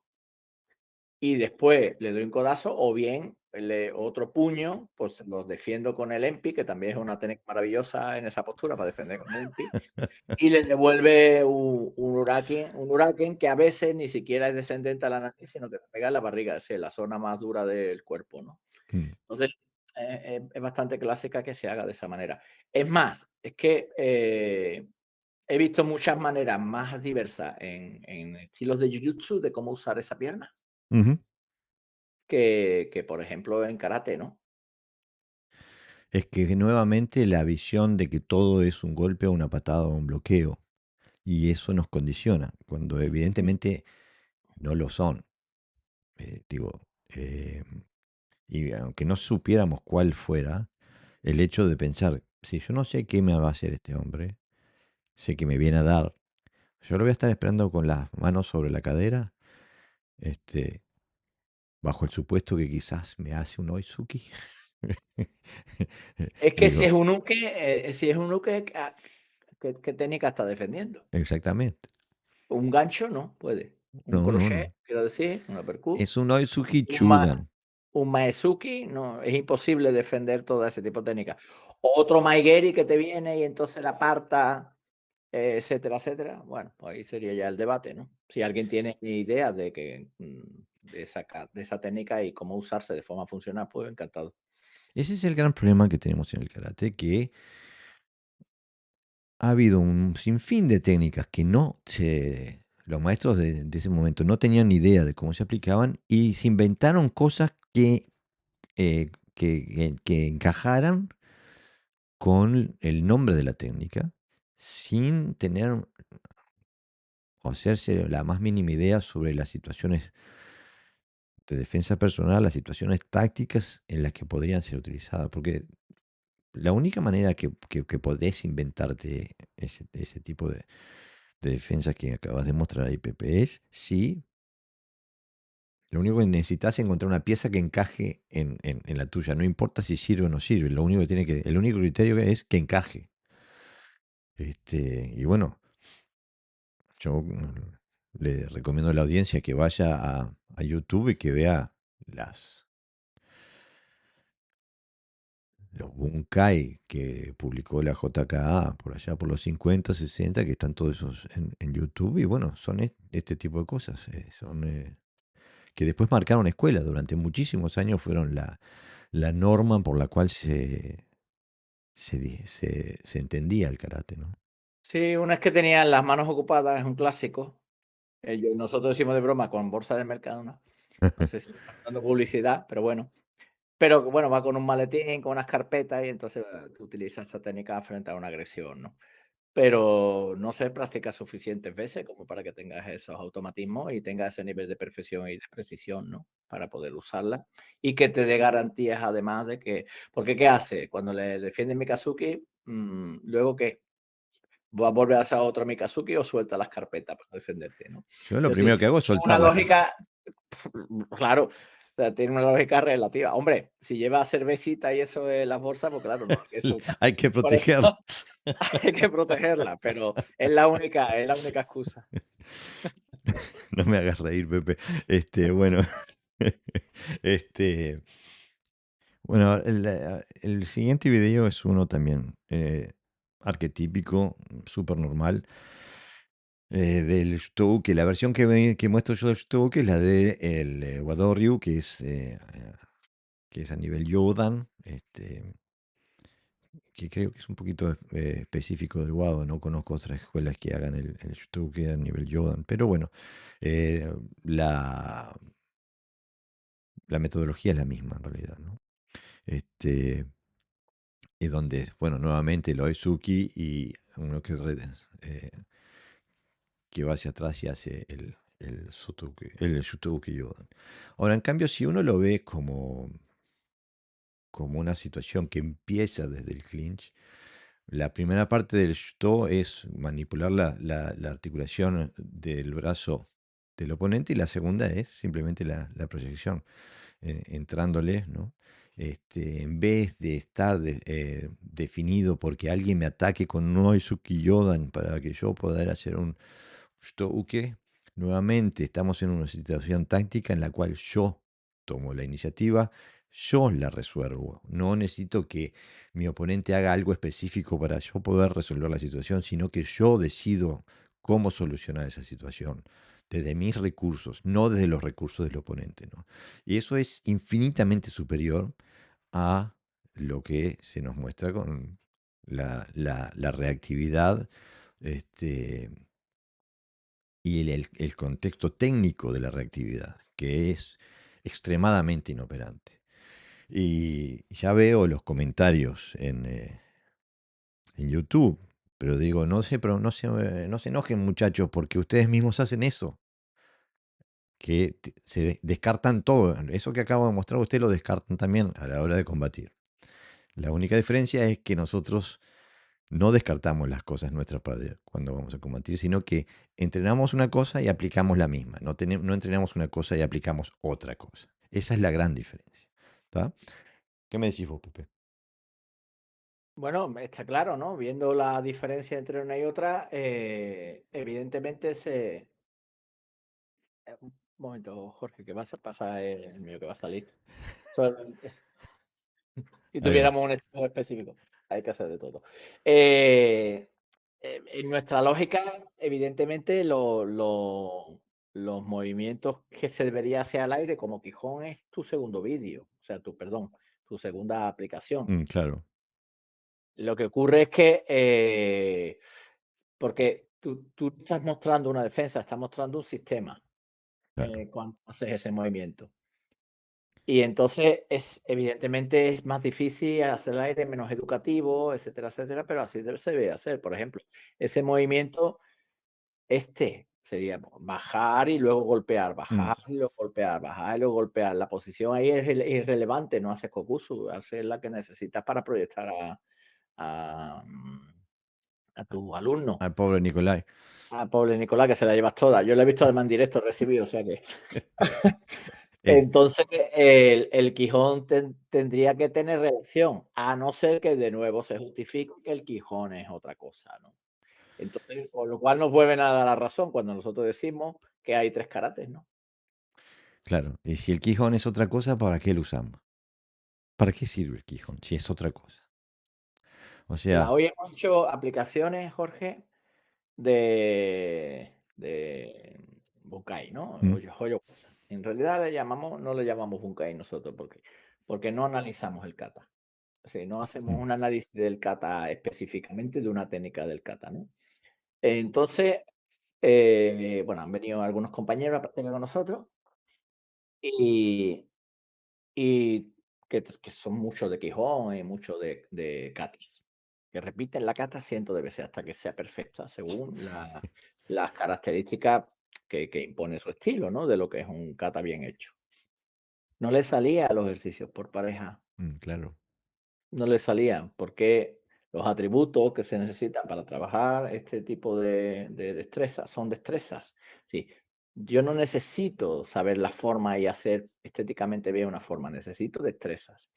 y después le doy un codazo o bien otro puño, pues los defiendo con el empi, que también es una técnica maravillosa en esa postura para defender con el empi, y le devuelve un huracán que a veces ni siquiera es descendente a la nariz, sino que te pega en la barriga, es la zona más dura del cuerpo, ¿no? Mm. Entonces, es bastante clásica que se haga de esa manera. Es más, es que he visto muchas maneras más diversas en estilos de jiu-jitsu de cómo usar esa pierna Ujú. que, por ejemplo, en karate, ¿no? Es que nuevamente la visión de que todo es un golpe o una patada o un bloqueo, y eso nos condiciona, cuando evidentemente no lo son. Digo, y aunque no supiéramos cuál fuera, el hecho de pensar, si yo no sé qué me va a hacer este hombre, sé que me viene a dar, yo lo voy a estar esperando con las manos sobre la cadera, este, bajo el supuesto que quizás me hace un oizuki. Es que Digo, si es un uke, ¿qué técnica está defendiendo? exactamente. Un gancho no puede. Un No, no, crochet, no. quiero decir, un uppercut. Es un oizuki Un, ma, chudan. un maezuki, no, es imposible defender todo ese tipo de técnicas. Otro maigeri que te viene y entonces la aparta, etcétera, etcétera. Bueno, pues ahí sería ya el debate, ¿no? Si alguien tiene idea de esa técnica y cómo usarse de forma funcional, pues encantado. Ese es el gran problema que tenemos en el karate, que ha habido un sinfín de técnicas que los maestros de ese momento no tenían ni idea de cómo se aplicaban y se inventaron cosas que encajaran con el nombre de la técnica sin tener o hacerse la más mínima idea sobre las situaciones de defensa personal, las situaciones tácticas en las que podrían ser utilizadas. Porque la única manera que podés inventarte ese tipo de defensa que acabas de mostrar ahí, Pepe, es si lo único que necesitas es encontrar una pieza que encaje en la tuya. No importa si sirve o no sirve. Lo único que el único criterio es que encaje. Y bueno, yo le recomiendo a la audiencia que vaya a YouTube y que vea los Bunkai que publicó la JKA por allá por los 50, 60, que están todos esos en YouTube. Y bueno, son este tipo de cosas. Que después marcaron escuela. Durante muchísimos años fueron la norma por la cual se entendía el karate, ¿no? Sí, una es que tenían las manos ocupadas, es un clásico. Nosotros decimos de broma con bolsa de Mercadona. No sé si estamos dando publicidad, pero bueno. Pero bueno, va con un maletín, con unas carpetas y entonces tú utilizas esta técnica frente a una agresión, ¿no? Pero no se practica suficientes veces como para que tengas esos automatismos y tengas ese nivel de perfección y de precisión, ¿no? Para poder usarla y que te dé garantías además de que, porque ¿qué hace? Cuando le defiende Mikazuki, luego que va a volver a hacer otro Mikazuki o suelta las carpetas para defenderte, ¿no? Yo lo Es decir, primero que hago es tiene una soltarlas. lógica, claro, o sea, tiene una lógica relativa. Hombre, si lleva cervecita y eso en las bolsas, pues claro, no, eso, Hay que por eso proteger. hay que protegerla, pero es la única excusa. No me hagas reír, Pepe. Bueno. Este. Bueno, el siguiente video es uno también arquetípico, súper normal, del Shutouke. La versión que muestro yo del Shutouke es la de el Wadoryu, que es a nivel Yodan, que creo que es un poquito específico del Wado. No conozco otras escuelas que hagan el Shutouke a nivel Yodan, pero bueno, eh, la, la metodología es la misma en realidad, ¿no? Este, y donde, bueno, nuevamente lo Suki y uno eh, que va hacia atrás y hace el Shutouki Yodan. Ahora, en cambio, si uno lo ve como una situación que empieza desde el clinch, la primera parte del Shuto es manipular la articulación del brazo del oponente y la segunda es simplemente la proyección, entrándole, ¿no? En vez de estar definido porque alguien me ataque con Noizuki Yodan para que yo pueda hacer un Shutouke, nuevamente estamos en una situación táctica en la cual yo tomo la iniciativa, yo la resuelvo. No necesito que mi oponente haga algo específico para yo poder resolver la situación, sino que yo decido cómo solucionar esa situación desde mis recursos, no desde los recursos del oponente, ¿no? Y eso es infinitamente superior a lo que se nos muestra con la reactividad este, y el contexto técnico de la reactividad, que es extremadamente inoperante. Y ya veo los comentarios en YouTube, pero digo, no se enojen muchachos, porque ustedes mismos hacen eso, que descartan todo. Eso que acabo de mostrar, ustedes lo descartan también a la hora de combatir. La única diferencia es que nosotros no descartamos las cosas nuestras cuando vamos a combatir, sino que entrenamos una cosa y aplicamos la misma. No entrenamos una cosa y aplicamos otra cosa. Esa es la gran diferencia. ¿Tá? ¿Qué me decís vos, Pepe? Bueno, está claro, ¿no? Viendo la diferencia entre una y otra, evidentemente un momento, Jorge, que vas a pasar el mío que va a salir. Solamente, si Ahí va. tuviéramos un estilo específico, hay que hacer de todo. En nuestra lógica, evidentemente, los movimientos que se debería hacer al aire, como Quijón, es tu segundo vídeo, o sea, perdón, tu segunda aplicación. Claro, Lo que ocurre es que, porque tú estás mostrando una defensa, estás mostrando un sistema claro. cuando haces ese movimiento. Y entonces evidentemente es más difícil hacer el aire, menos educativo, etcétera, etcétera, pero así se debe hacer. Por ejemplo, ese movimiento, sería bajar y luego golpear, Mm, bajar y luego golpear, bajar y luego golpear. La posición ahí es irrelevante, no hace kokusu, hace la que necesitas para proyectar a, mm, a tu alumno. Al pobre Nicolai. Ah, pobre Nicolás, que se la llevas toda. Yo la he visto además en directo recibido, o sea que. Eh, Entonces, el Quijón tendría que tener reacción, a no ser que de nuevo se justifique que el Quijón es otra cosa, ¿no? Entonces, con lo cual nos vuelven a dar la razón cuando nosotros decimos que hay 3 karates, ¿no? claro. Y si el Quijón es otra cosa, ¿para qué lo usamos? ¿Para qué sirve el Quijón si es otra cosa? O Mira, sea, hoy hemos hecho aplicaciones, Jorge, de Bunkai, ¿no? mm, Hoyokusa. En realidad no le llamamos Bunkai nosotros porque no analizamos el kata. O sea, no hacemos mm, un análisis del kata específicamente de una técnica del kata, ¿no? Entonces, bueno, han venido algunos compañeros a practicar con nosotros y, y que son muchos de Quijón y muchos de catas, que repiten la cata cientos de veces hasta que sea perfecta según las características que impone su estilo, ¿no? De lo que es un kata bien hecho. No le salía a los ejercicios por pareja, Claro. no le salían, porque los atributos que se necesitan para trabajar este tipo de destrezas son destrezas. Sí, yo no necesito saber la forma y hacer estéticamente bien una forma, necesito destrezas.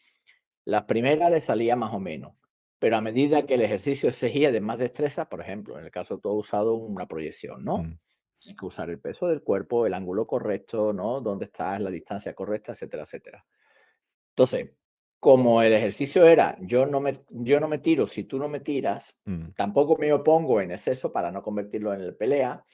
Las primeras le salía más o menos, pero a medida que el ejercicio exigía de más destreza, por ejemplo, en el caso tú has usado una proyección, ¿no? Mm, Tienes que usar el peso del cuerpo, el ángulo correcto, ¿no? Dónde estás, la distancia correcta, etcétera, etcétera. Entonces, como el ejercicio era, yo no me tiro si tú no me tiras, mm, tampoco me opongo en exceso para no convertirlo en el pelea,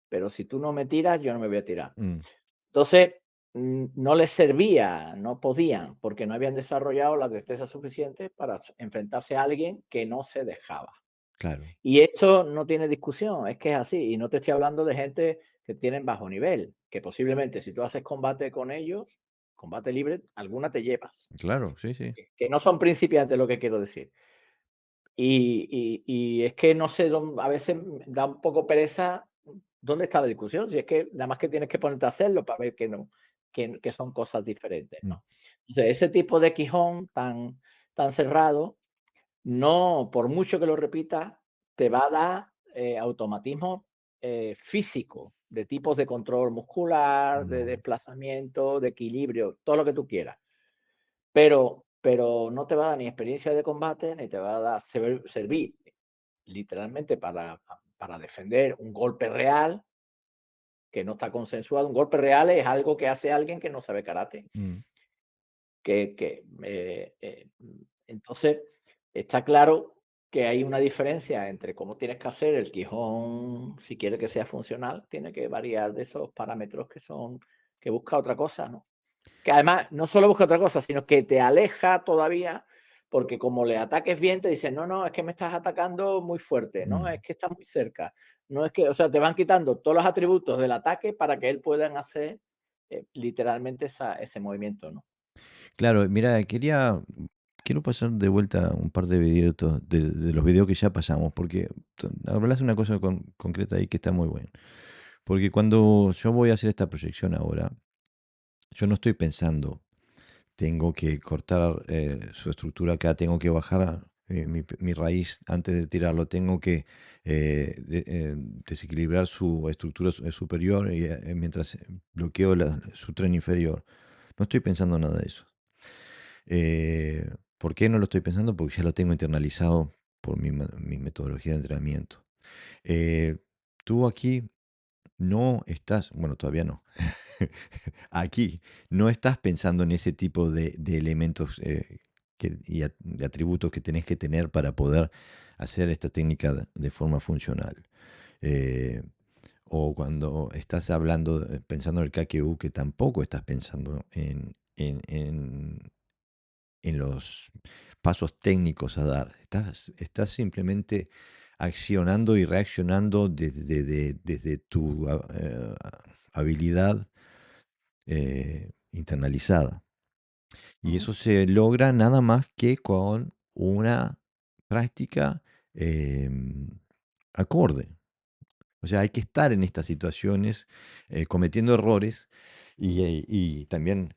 pero si tú no me tiras, yo no me voy a tirar. mm, Entonces, no les servía, no podían, porque no habían desarrollado las destrezas suficientes para enfrentarse a alguien que no se dejaba. claro. Y esto no tiene discusión, es que es así. Y no te estoy hablando de gente que tienen bajo nivel, que posiblemente si tú haces combate con ellos, combate libre, alguna te llevas. Claro, sí, sí. Que no son principiantes, lo que quiero decir. Y es que no sé, a veces da un poco pereza, ¿dónde está la discusión? Si es que nada más que tienes que ponerte a hacerlo para ver que no, que son cosas diferentes, Mm, ¿no? Entonces, ese tipo de Quijón tan cerrado, no, por mucho que lo repitas, te va a dar automatismo físico, de tipos de control muscular, de no, desplazamiento, de equilibrio, todo lo que tú quieras. Pero no te va a dar ni experiencia de combate, ni te va a dar servir literalmente para defender un golpe real que no está consensuado. Un golpe real es algo que hace alguien que no sabe karate. mm, Entonces, está claro que hay una diferencia entre cómo tienes que hacer el Quijón, si quieres que sea funcional, tiene que variar de esos parámetros que busca otra cosa, ¿no? Que además no solo busca otra cosa, sino que te aleja todavía, porque como le ataques bien, te dicen, no, no, es que me estás atacando muy fuerte, no, mm. es que estás muy cerca. No es que, o sea, te van quitando todos los atributos del ataque para que él puedan hacer literalmente ese movimiento, ¿no? Claro, mira, quiero pasar de vuelta un par de videos de los videos que ya pasamos, porque hablas de una cosa concreta ahí que está muy buena. Porque cuando yo voy a hacer esta proyección ahora, yo no estoy pensando, tengo que cortar su estructura acá, tengo que bajar mi raíz antes de tirarlo, tengo que desequilibrar su estructura superior mientras bloqueo su tren inferior. No estoy pensando nada de eso. ¿Por qué no lo estoy pensando? Porque ya lo tengo internalizado por mi metodología de entrenamiento. Eh, Tú aquí no estás, bueno, todavía no. Aquí no estás pensando en ese tipo de elementos de atributos que tenés que tener para poder hacer esta técnica de forma funcional. Eh, o cuando estás hablando, pensando en el KQ, que tampoco estás pensando en los pasos técnicos a dar. Estás simplemente accionando y reaccionando desde tu habilidad internalizada. Y Ujú, eso se logra nada más que con una práctica acorde. O sea, hay que estar en estas situaciones cometiendo errores y también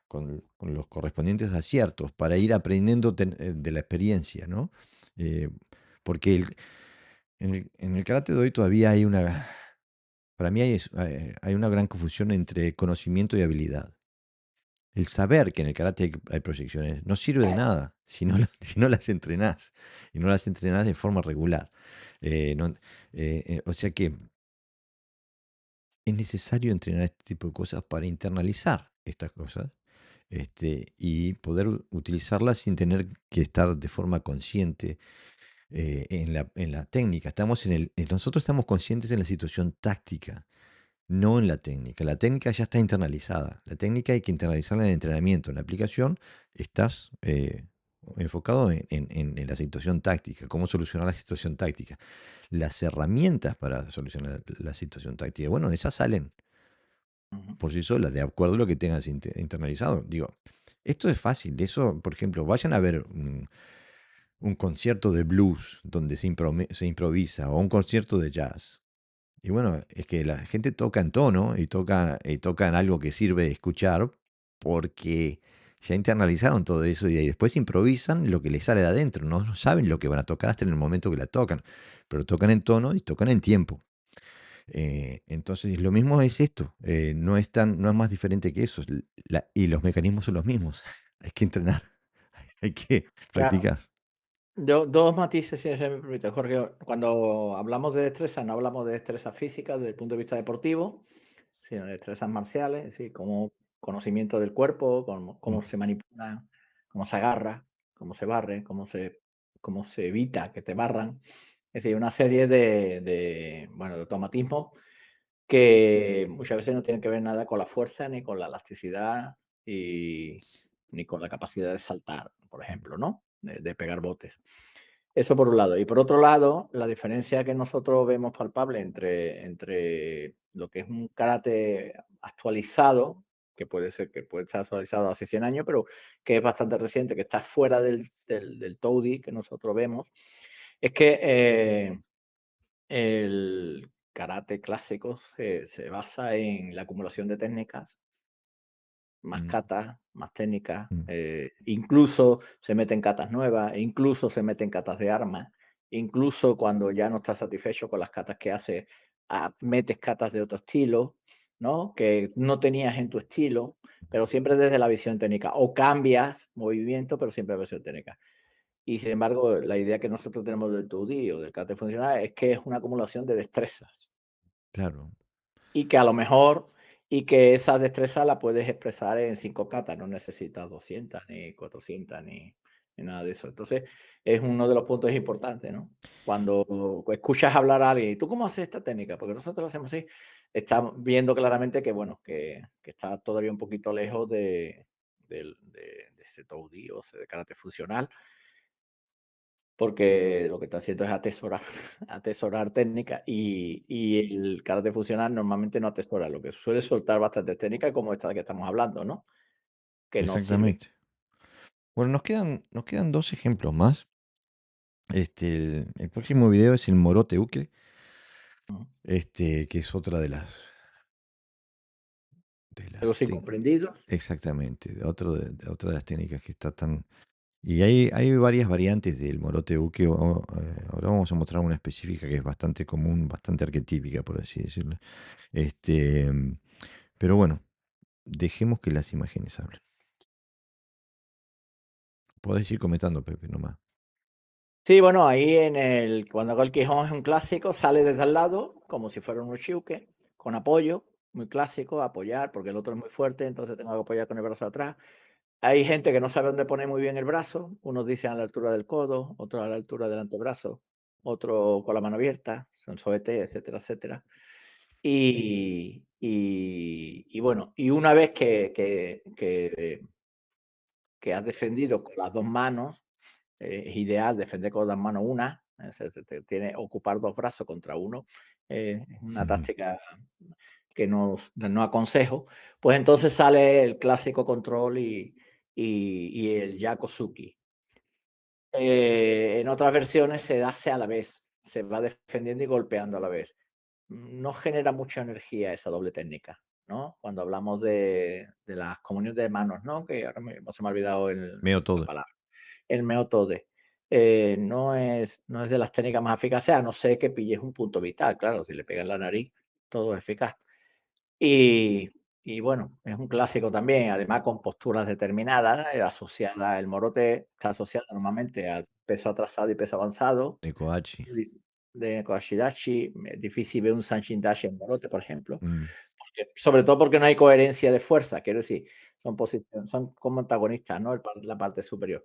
con los correspondientes aciertos para ir aprendiendo de la experiencia, ¿no? Eh, porque en el karate de hoy todavía para mí hay una gran confusión entre conocimiento y habilidad. El saber que en el karate hay proyecciones no sirve de nada si no, si no las entrenás y no las entrenás de forma regular. O sea que es necesario entrenar este tipo de cosas para internalizar estas cosas y poder utilizarlas sin tener que estar de forma consciente en la técnica. Nosotros estamos conscientes en la situación táctica, no en la técnica. La técnica ya está internalizada. La técnica hay que internalizarla en el entrenamiento. En la aplicación estás enfocado en la situación táctica, cómo solucionar la situación táctica. Las herramientas para solucionar la situación táctica, bueno, esas salen ujú. por sí solas, de acuerdo a lo que tengas internalizado. Digo, Esto es fácil. Eso, por ejemplo, vayan a ver un concierto de blues donde se improvisa o un concierto de jazz. Y bueno, es que la gente toca en tono y toca en algo que sirve de escuchar porque ya internalizaron todo eso y después improvisan lo que les sale de adentro. No saben lo que van a tocar hasta en el momento que la tocan, pero tocan en tono y tocan en tiempo. Entonces, lo mismo es esto. No es más diferente que eso. Y los mecanismos son los mismos. Hay que entrenar, hay que Claro. practicar. Dos matices, si se me permite, Jorge. Cuando hablamos de destreza, no hablamos de destreza física desde el punto de vista deportivo, sino de destrezas marciales, es decir, como conocimiento del cuerpo, Mm, cómo se manipula, cómo se agarra, cómo se barre, cómo se evita que te barran. Es decir, una serie bueno, de automatismos que muchas veces no tienen que ver nada con la fuerza, ni con la elasticidad, y ni con la capacidad de saltar, por mm, ejemplo, ¿no? De pegar botes. Eso por un lado. Y por otro lado, la diferencia que nosotros vemos palpable entre lo que es un karate actualizado, que puede ser que puede estar actualizado hace 100 años, pero que es bastante reciente, que está fuera del Toudi que nosotros vemos, es que el karate clásico se basa en la acumulación de técnicas, más mm, katas, más técnicas, mm. incluso se meten katas nuevas, e incluso se meten katas de armas, incluso cuando ya no estás satisfecho con las katas que haces, metes katas de otro estilo, ¿no? Que no tenías en tu estilo, pero siempre desde la visión técnica. O cambias movimiento, pero siempre la visión técnica. Y sin embargo, la idea que nosotros tenemos del 2D o del karate funcional es que es una acumulación de destrezas. Claro, Y que a lo mejor, y que esa destreza la puedes expresar en 5 katas, no necesitas 200 ni 400 ni nada de eso. Entonces, es uno de los puntos importantes, ¿no? Cuando escuchas hablar a alguien: "¿Y tú cómo haces esta técnica?". Porque nosotros lo hacemos así. Estás viendo claramente que, bueno, que está todavía un poquito lejos de ese Taodí o ese de karate funcional, porque lo que está haciendo es atesorar, atesorar técnica y el karate funcional normalmente no atesora, lo que suele soltar bastantes técnicas como esta que estamos hablando, ¿no? Que no sirven. exactamente. Bueno, nos quedan dos ejemplos más. El próximo video es el Morote Uke, Ujú. que es otra de Los las incomprendidos. exactamente, de otra de las técnicas que está tan. Y hay varias variantes del Morote Uke. Ahora vamos a mostrar una específica que es bastante común, bastante arquetípica, por así decirlo. Este, pero bueno, dejemos que las imágenes hablen. Podés ir comentando, Pepe, nomás. Sí, bueno, ahí cuando hago el Quijón es un clásico, sale desde al lado, como si fuera un uchiuke, con apoyo, muy clásico, apoyar, porque el otro es muy fuerte, entonces tengo que apoyar con el brazo atrás. Hay gente que no sabe dónde poner muy bien el brazo, unos dicen a la altura del codo, otros a la altura del antebrazo, otro con la mano abierta, son soete, etcétera, etcétera. Y bueno, y una vez que has defendido con las 2 manos, es ideal defender con las manos una, tiene ocupar 2 brazos contra uno, es una táctica que no aconsejo, pues entonces sale el clásico control y el Yakosuki. En otras versiones se hace a la vez, se va defendiendo y golpeando a la vez. No genera mucha energía esa doble técnica, ¿no? Cuando hablamos de las comuniones de manos, ¿no? Que ahora se me ha olvidado Veo la todo. palabra. El Meotode. No es de las técnicas más eficaces, a no ser que pilles un punto vital, claro, si le pegas en la nariz, todo es eficaz. Y y bueno, es un clásico también, además con posturas determinadas, asociada el morote está asociado normalmente al peso atrasado y peso avanzado, De Koachi. di de Koashidashi, es difícil ver un Sanshin-dashi en morote, por ejemplo, Mm, sobre todo porque no hay coherencia de fuerza, quiero decir, son como antagonistas, ¿no? La parte superior.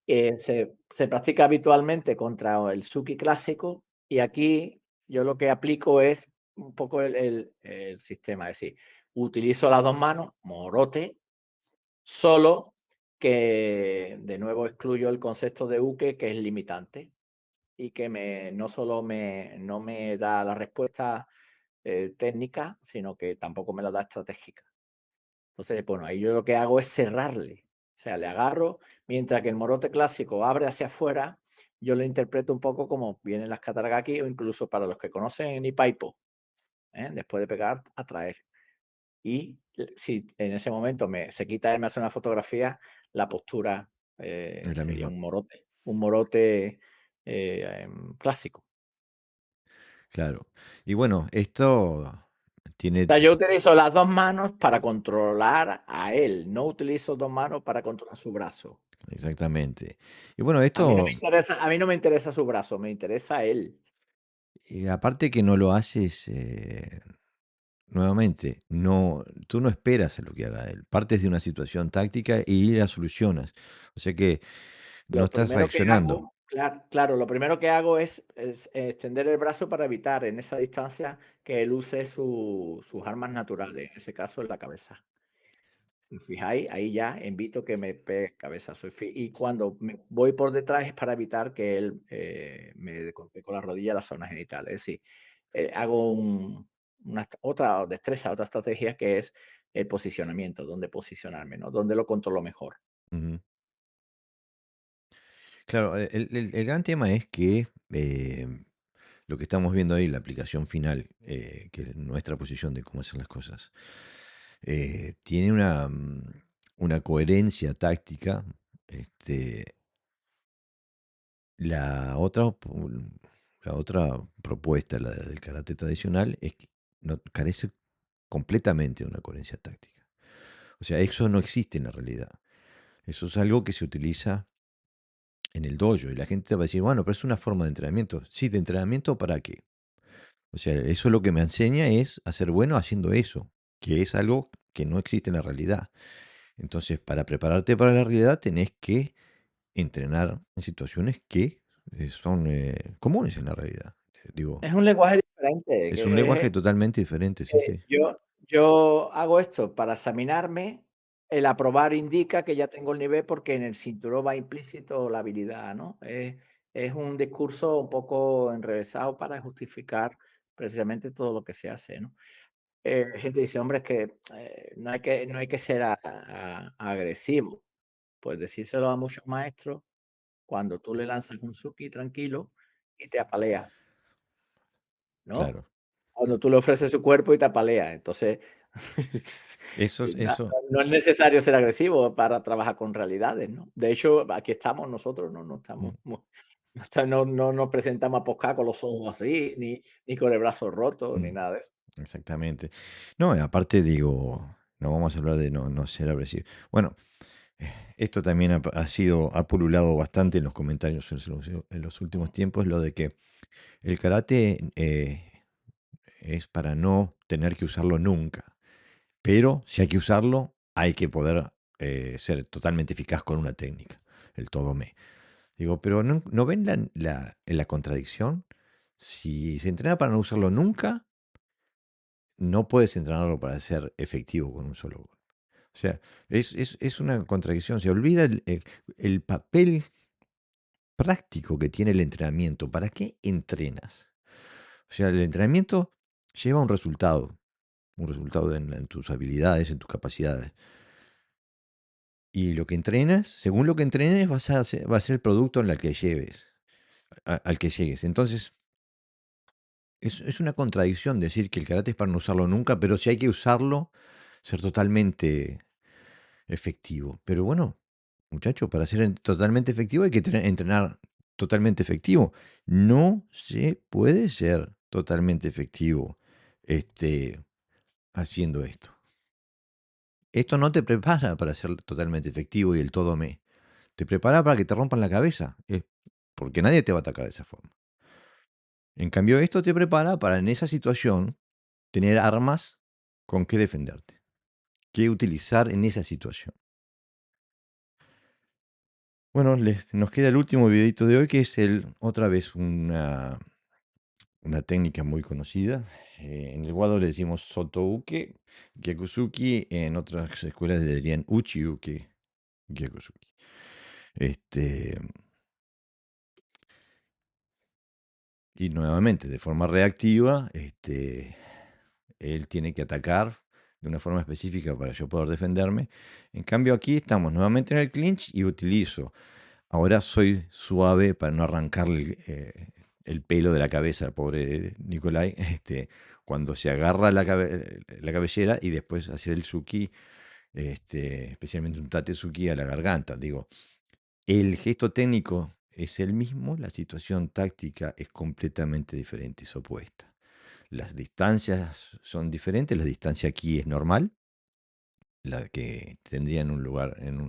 Se practica habitualmente contra el Suki clásico y aquí yo lo que aplico es un poco el sistema, es decir, utilizo las 2 manos, morote, solo que de nuevo excluyo el concepto de uke, que es limitante y que no solo no me da la respuesta, técnica, sino que tampoco me la da estratégica. Entonces, bueno, ahí yo lo que hago es cerrarle. O sea, le agarro, mientras que el morote clásico abre hacia afuera, yo lo interpreto un poco como vienen las kataragaki o incluso para los que conocen Ipaipo, después de pegar, atraer. Y si en ese momento se quita él, me hace una fotografía, la postura Es la sería misma. un morote clásico. Claro. Y bueno, esto O tiene sea, yo utilizo las dos manos para controlar a él, no utilizo dos manos para controlar su brazo. exactamente. Y bueno, A esto, mí no me interesa su brazo, me interesa él. aparte que no lo haces, nuevamente, tú no esperas a lo que haga él. Partes de una situación táctica y la solucionas. O sea que no Lo estás primero que reaccionando. hago, claro, lo primero que hago es extender el brazo para evitar en esa distancia que él use sus armas naturales, en ese caso en la cabeza. Si os fijáis, ahí ya invito que me pegue cabezazo. Y cuando me voy por detrás es para evitar que él me golpee con la rodilla la zona genital. Es decir, hago otra destreza, otra estrategia que es el posicionamiento, dónde posicionarme, ¿no? Dónde lo controlo mejor. Ujú. Claro, el gran tema es que lo que estamos viendo ahí, la aplicación final, que es nuestra posición de cómo hacer las cosas, tiene una coherencia táctica. Este, la otra, la otra propuesta, la del karate tradicional, es que carece completamente de una coherencia táctica. O sea, eso no existe en la realidad. Eso es algo que se utiliza en el dojo y la gente va a decir, bueno, pero es una forma de entrenamiento. Sí, ¿de entrenamiento para qué? O sea, eso lo que me enseña es a ser bueno haciendo eso, que es algo que no existe en la realidad. Entonces, para prepararte para la realidad, tenés que entrenar en situaciones que son comunes en la realidad. Digo, Es un lenguaje diferente, es un que lenguaje totalmente diferente, sí, sí. yo hago esto para examinarme, el aprobar indica que ya tengo el nivel porque en el cinturón va implícito la habilidad, ¿no? Es un discurso un poco enrevesado para justificar precisamente todo lo que se hace, ¿no? Gente dice: "Hombre, es que, no hay que ser agresivo". Pues decírselo a muchos maestros cuando tú le lanzas un Suki tranquilo y te apalea, ¿no? Claro. Cuando tú le ofreces su cuerpo y te apalea. Entonces, Eso, eso, no es necesario ser agresivo para trabajar con realidades, ¿no? De hecho, aquí estamos nosotros, no mm, estamos no nos presentamos a poscar con los ojos así, ni con el brazo roto, ni mm, nada de eso. exactamente. No, y aparte digo, no vamos a hablar de no ser agresivo. Bueno, esto también ha pululado bastante en los comentarios en los últimos tiempos, lo de que el karate es para no tener que usarlo nunca. Pero si hay que usarlo, hay que poder ser totalmente eficaz con una técnica, el todo me. Digo, pero ¿no ven la contradicción? Si se entrena para no usarlo nunca, no puedes entrenarlo para ser efectivo con un solo golpe. O sea, es una contradicción. Se olvida el papel práctico que tiene el entrenamiento. ¿Para qué entrenas? O sea, el entrenamiento lleva un resultado en tus habilidades, en tus capacidades. Y lo que entrenas, según lo que entrenes, va a ser el producto al que lleves, al que llegues. Entonces, es una contradicción decir que el karate es para no usarlo nunca, pero si hay que usarlo, ser totalmente efectivo. Pero bueno, muchacho, para ser totalmente efectivo hay que entrenar totalmente efectivo. No se puede ser totalmente efectivo este, haciendo esto. Esto no te prepara para ser totalmente efectivo y el todo me. Te prepara para que te rompan la cabeza, porque nadie te va a atacar de esa forma. En cambio, esto te prepara para en esa situación tener armas con que defenderte, que utilizar en esa situación. Bueno, nos queda el último videito de hoy, que es otra vez una técnica muy conocida. En el Wado le decimos Sotouke, Gyakusuki, en otras escuelas le dirían Uchiuke, Gyakusuki. Este, y nuevamente, de forma reactiva, él tiene que atacar de una forma específica para yo poder defenderme. En cambio aquí estamos nuevamente en el clinch y utilizo. Ahora soy suave para no arrancarle el pelo de la cabeza al pobre Nicolai, cuando se agarra la cabellera y después hacer el suki, especialmente un tatesuki a la garganta. Digo, el gesto técnico es el mismo, la situación táctica es completamente diferente, es opuesta. Las distancias son diferentes, la distancia aquí es normal, la que tendría en un lugar, en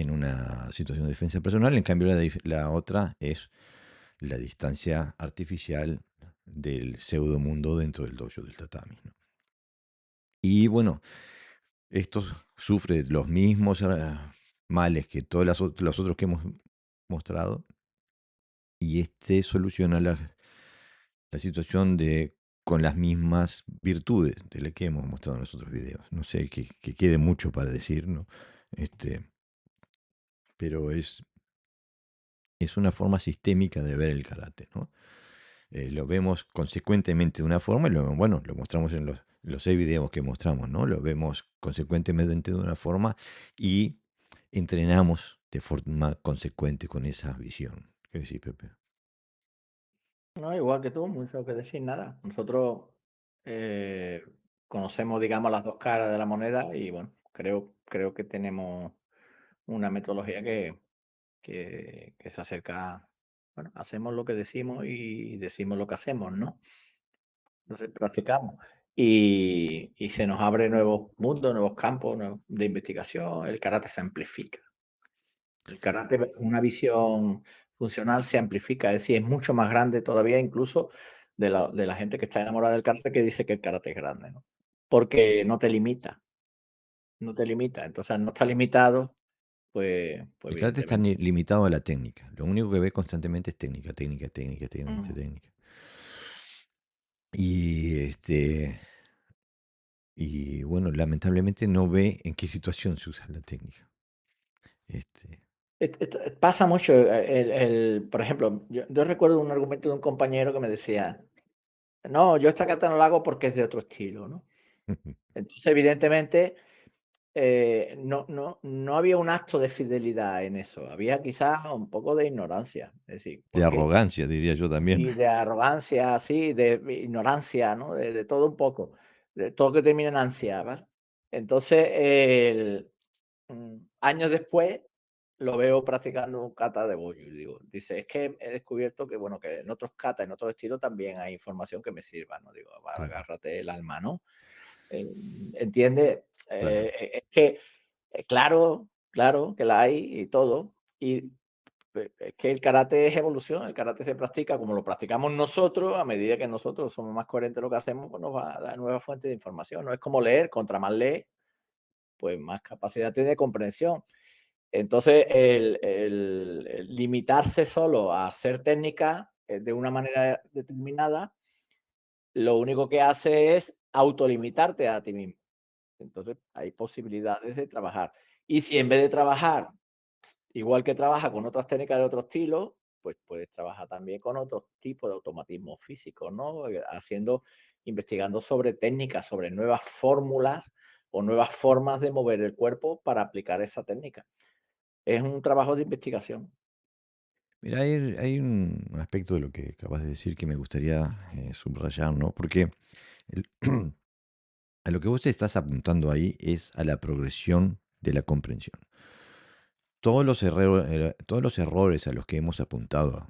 una situación de defensa personal, en cambio la otra es la distancia artificial del pseudo mundo dentro del dojo del tatami, ¿no? Y bueno, esto sufre los mismos males que todos los otros que hemos mostrado, y soluciona la situación con las mismas virtudes de las que hemos mostrado en los otros videos. No sé, que quede mucho para decir, ¿no? Pero es una forma sistémica de ver el karate, ¿no? Lo vemos consecuentemente de una forma, y bueno, lo mostramos en los 6 videos que mostramos, ¿no? Lo vemos consecuentemente de una forma y entrenamos de forma consecuente con esa visión. ¿Qué decís, Pepe? No, igual que tú, mucho que decir, nada. Nosotros eh, conocemos, digamos, las dos caras de la moneda y bueno, creo que tenemos una metodología que se acerca, bueno, hacemos lo que decimos y decimos lo que hacemos, ¿no? Entonces practicamos. Y se nos abre nuevos mundos, nuevos campos de investigación, el karate se amplifica. El karate, una visión funcional se amplifica, es decir, es mucho más grande todavía incluso de la gente que está enamorada del karate que dice que el karate es grande, ¿no? Porque no te limita, no te limita. Entonces, al no está limitado, pues El karate está evidentemente. limitado a la técnica. Lo único que ve constantemente es técnica, técnica, técnica, técnica, Mm. técnica. Y bueno, lamentablemente no ve en qué situación se usa la técnica. Pasa mucho, por ejemplo, yo recuerdo un argumento de un compañero que me decía, no, yo esta kata no la hago porque es de otro estilo, ¿no? Entonces, evidentemente, no había un acto de fidelidad en eso, había quizás un poco de ignorancia, es decir, De ¿por qué? arrogancia, diría yo también. Y de arrogancia, sí, de ignorancia, ¿no? De todo un poco, de todo que termina en ansia, ¿vale? Entonces, años después lo veo practicando un kata de bollo y dice, es que he descubierto que, bueno, que en otros kata, en otros estilos también hay información que me sirva, ¿no? Digo, Claro, agárrate el alma, ¿no? Entiende, claro. es que, claro que la hay y todo, y es que el karate es evolución, el karate se practica como lo practicamos nosotros, a medida que nosotros somos más coherentes en lo que hacemos, pues nos va a dar nuevas fuentes de información, no es como leer, contra más lees, pues más capacidad tiene de comprensión. Entonces, el limitarse solo a hacer técnica de una manera determinada, lo único que hace es autolimitarte a ti mismo. Entonces, hay posibilidades de trabajar. Y si en vez de trabajar igual que trabaja con otras técnicas de otro estilo, pues puedes trabajar también con otros tipos de automatismos físicos, ¿no? Investigando sobre técnicas, sobre nuevas fórmulas o nuevas formas de mover el cuerpo para aplicar esa técnica. Es un trabajo de investigación. Mira, hay un aspecto de lo que acabas de decir que me gustaría subrayar, ¿no? Porque el- a lo que vos te estás apuntando ahí es a la progresión de la comprensión. Todos los errores a los que hemos apuntado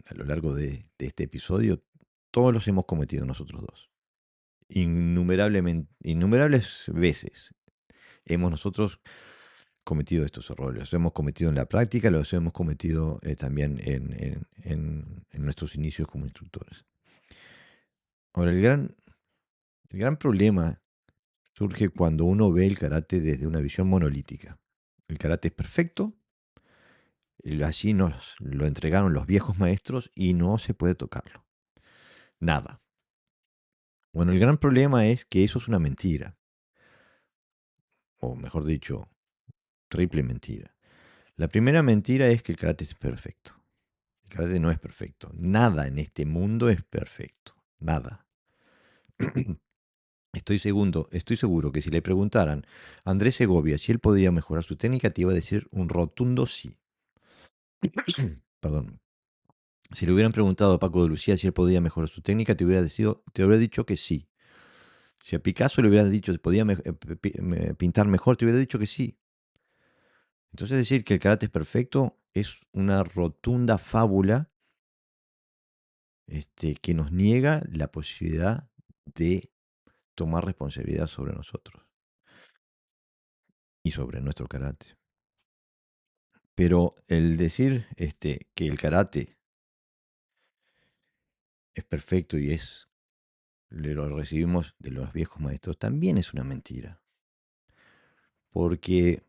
a lo largo de este episodio, todos los hemos cometido nosotros dos. Innumerables veces hemos nosotros cometido estos errores. Los hemos cometido en la práctica, los hemos cometido también en nuestros inicios como instructores. Ahora, el gran problema surge cuando uno ve el karate desde una visión monolítica. El karate es perfecto, así nos lo entregaron los viejos maestros y no se puede tocarlo. Nada. Bueno, el gran problema es que eso es una mentira, o mejor dicho, triple mentira. La primera mentira es que el karate es perfecto. El karate no es perfecto. Nada en este mundo es perfecto. Nada. estoy seguro que si le preguntaran a Andrés Segovia si él podía mejorar su técnica, te iba a decir un rotundo sí. Perdón. Si le hubieran preguntado a Paco de Lucía si él podía mejorar su técnica, te hubiera dicho que sí. Si a Picasso le hubieran dicho si podía pintar mejor, te hubiera dicho que sí. Entonces decir que el karate es perfecto es una rotunda fábula que nos niega la posibilidad de tomar responsabilidad sobre nosotros y sobre nuestro karate. Pero el decir que el karate es perfecto y lo recibimos de los viejos maestros también es una mentira. Porque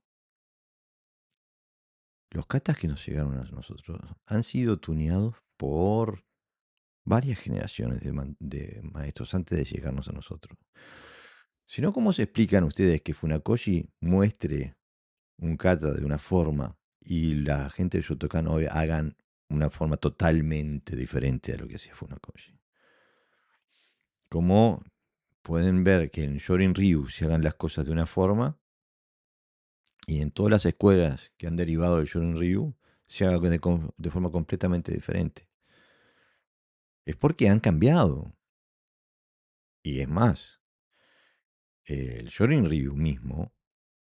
los katas que nos llegaron a nosotros han sido tuneados por varias generaciones de maestros antes de llegarnos a nosotros. Si no, ¿cómo se explican ustedes que Funakoshi muestre un kata de una forma y la gente de Shotokan hoy hagan una forma totalmente diferente a lo que hacía Funakoshi? Como pueden ver que en Shorin Ryu se hagan las cosas de una forma y en todas las escuelas que han derivado del Shorin Ryu se haga de forma completamente diferente. Es porque han cambiado. Y es más, el Shorin Ryu mismo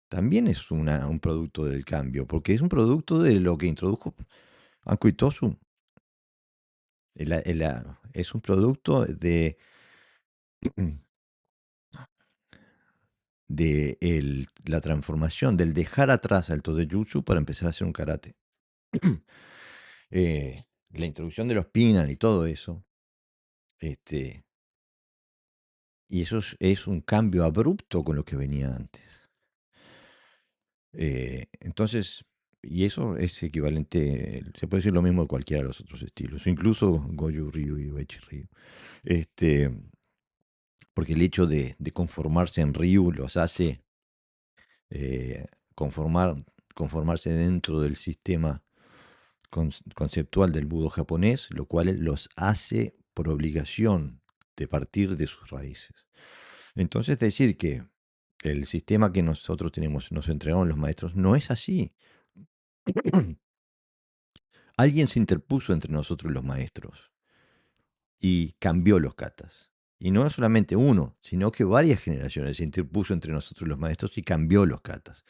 también es un producto del cambio, porque es un producto de lo que introdujo Anko Itosu. Es un producto de la transformación, del dejar atrás al Todejutsu para empezar a hacer un karate. La introducción de los Pinan y todo eso. Y eso es un cambio abrupto con lo que venía antes. Entonces, y eso es equivalente, se puede decir lo mismo de cualquiera de los otros estilos, incluso Goju Ryu y Uechi Ryu. Porque el hecho de conformarse en Ryu los hace conformarse dentro del sistema conceptual del Budo japonés, lo cual los hace por obligación de partir de sus raíces. Entonces decir que el sistema que nosotros tenemos, nos entregaron los maestros, no es así. Alguien se interpuso entre nosotros y los maestros y cambió los katas. Y no solamente uno, sino que varias generaciones se interpuso entre nosotros y los maestros y cambió los katas.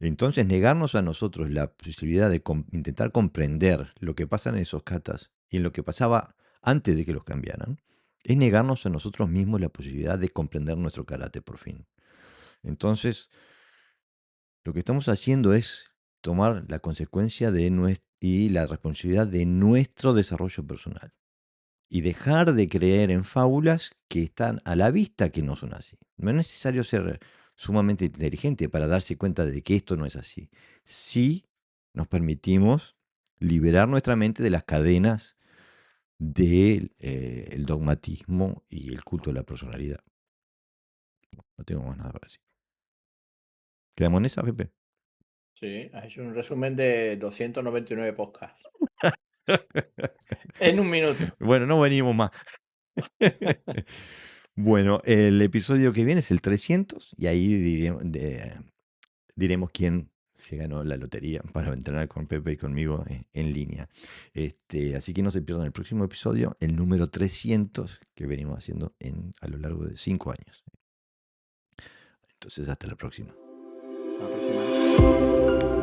Entonces, negarnos a nosotros la posibilidad de intentar comprender lo que pasa en esos katas y en lo que pasaba antes de que los cambiaran, es negarnos a nosotros mismos la posibilidad de comprender nuestro karate por fin. Entonces, lo que estamos haciendo es tomar la consecuencia y la responsabilidad de nuestro desarrollo personal y dejar de creer en fábulas que están a la vista que no son así. No es necesario ser sumamente inteligente para darse cuenta de que esto no es así. Si nos permitimos liberar nuestra mente de las cadenas del dogmatismo y el culto de la personalidad. No tengo más nada para decir. ¿Quedamos en esa, Pepe? Sí, has hecho un resumen de 299 podcasts. En un minuto. Bueno, no venimos más. Bueno, el episodio que viene es el 300 y ahí diremos quién se ganó la lotería para entrenar con Pepe y conmigo en línea. Así que no se pierdan el próximo episodio, el número 300 que venimos haciendo a lo largo de 5 años. Entonces, hasta la próxima. La próxima.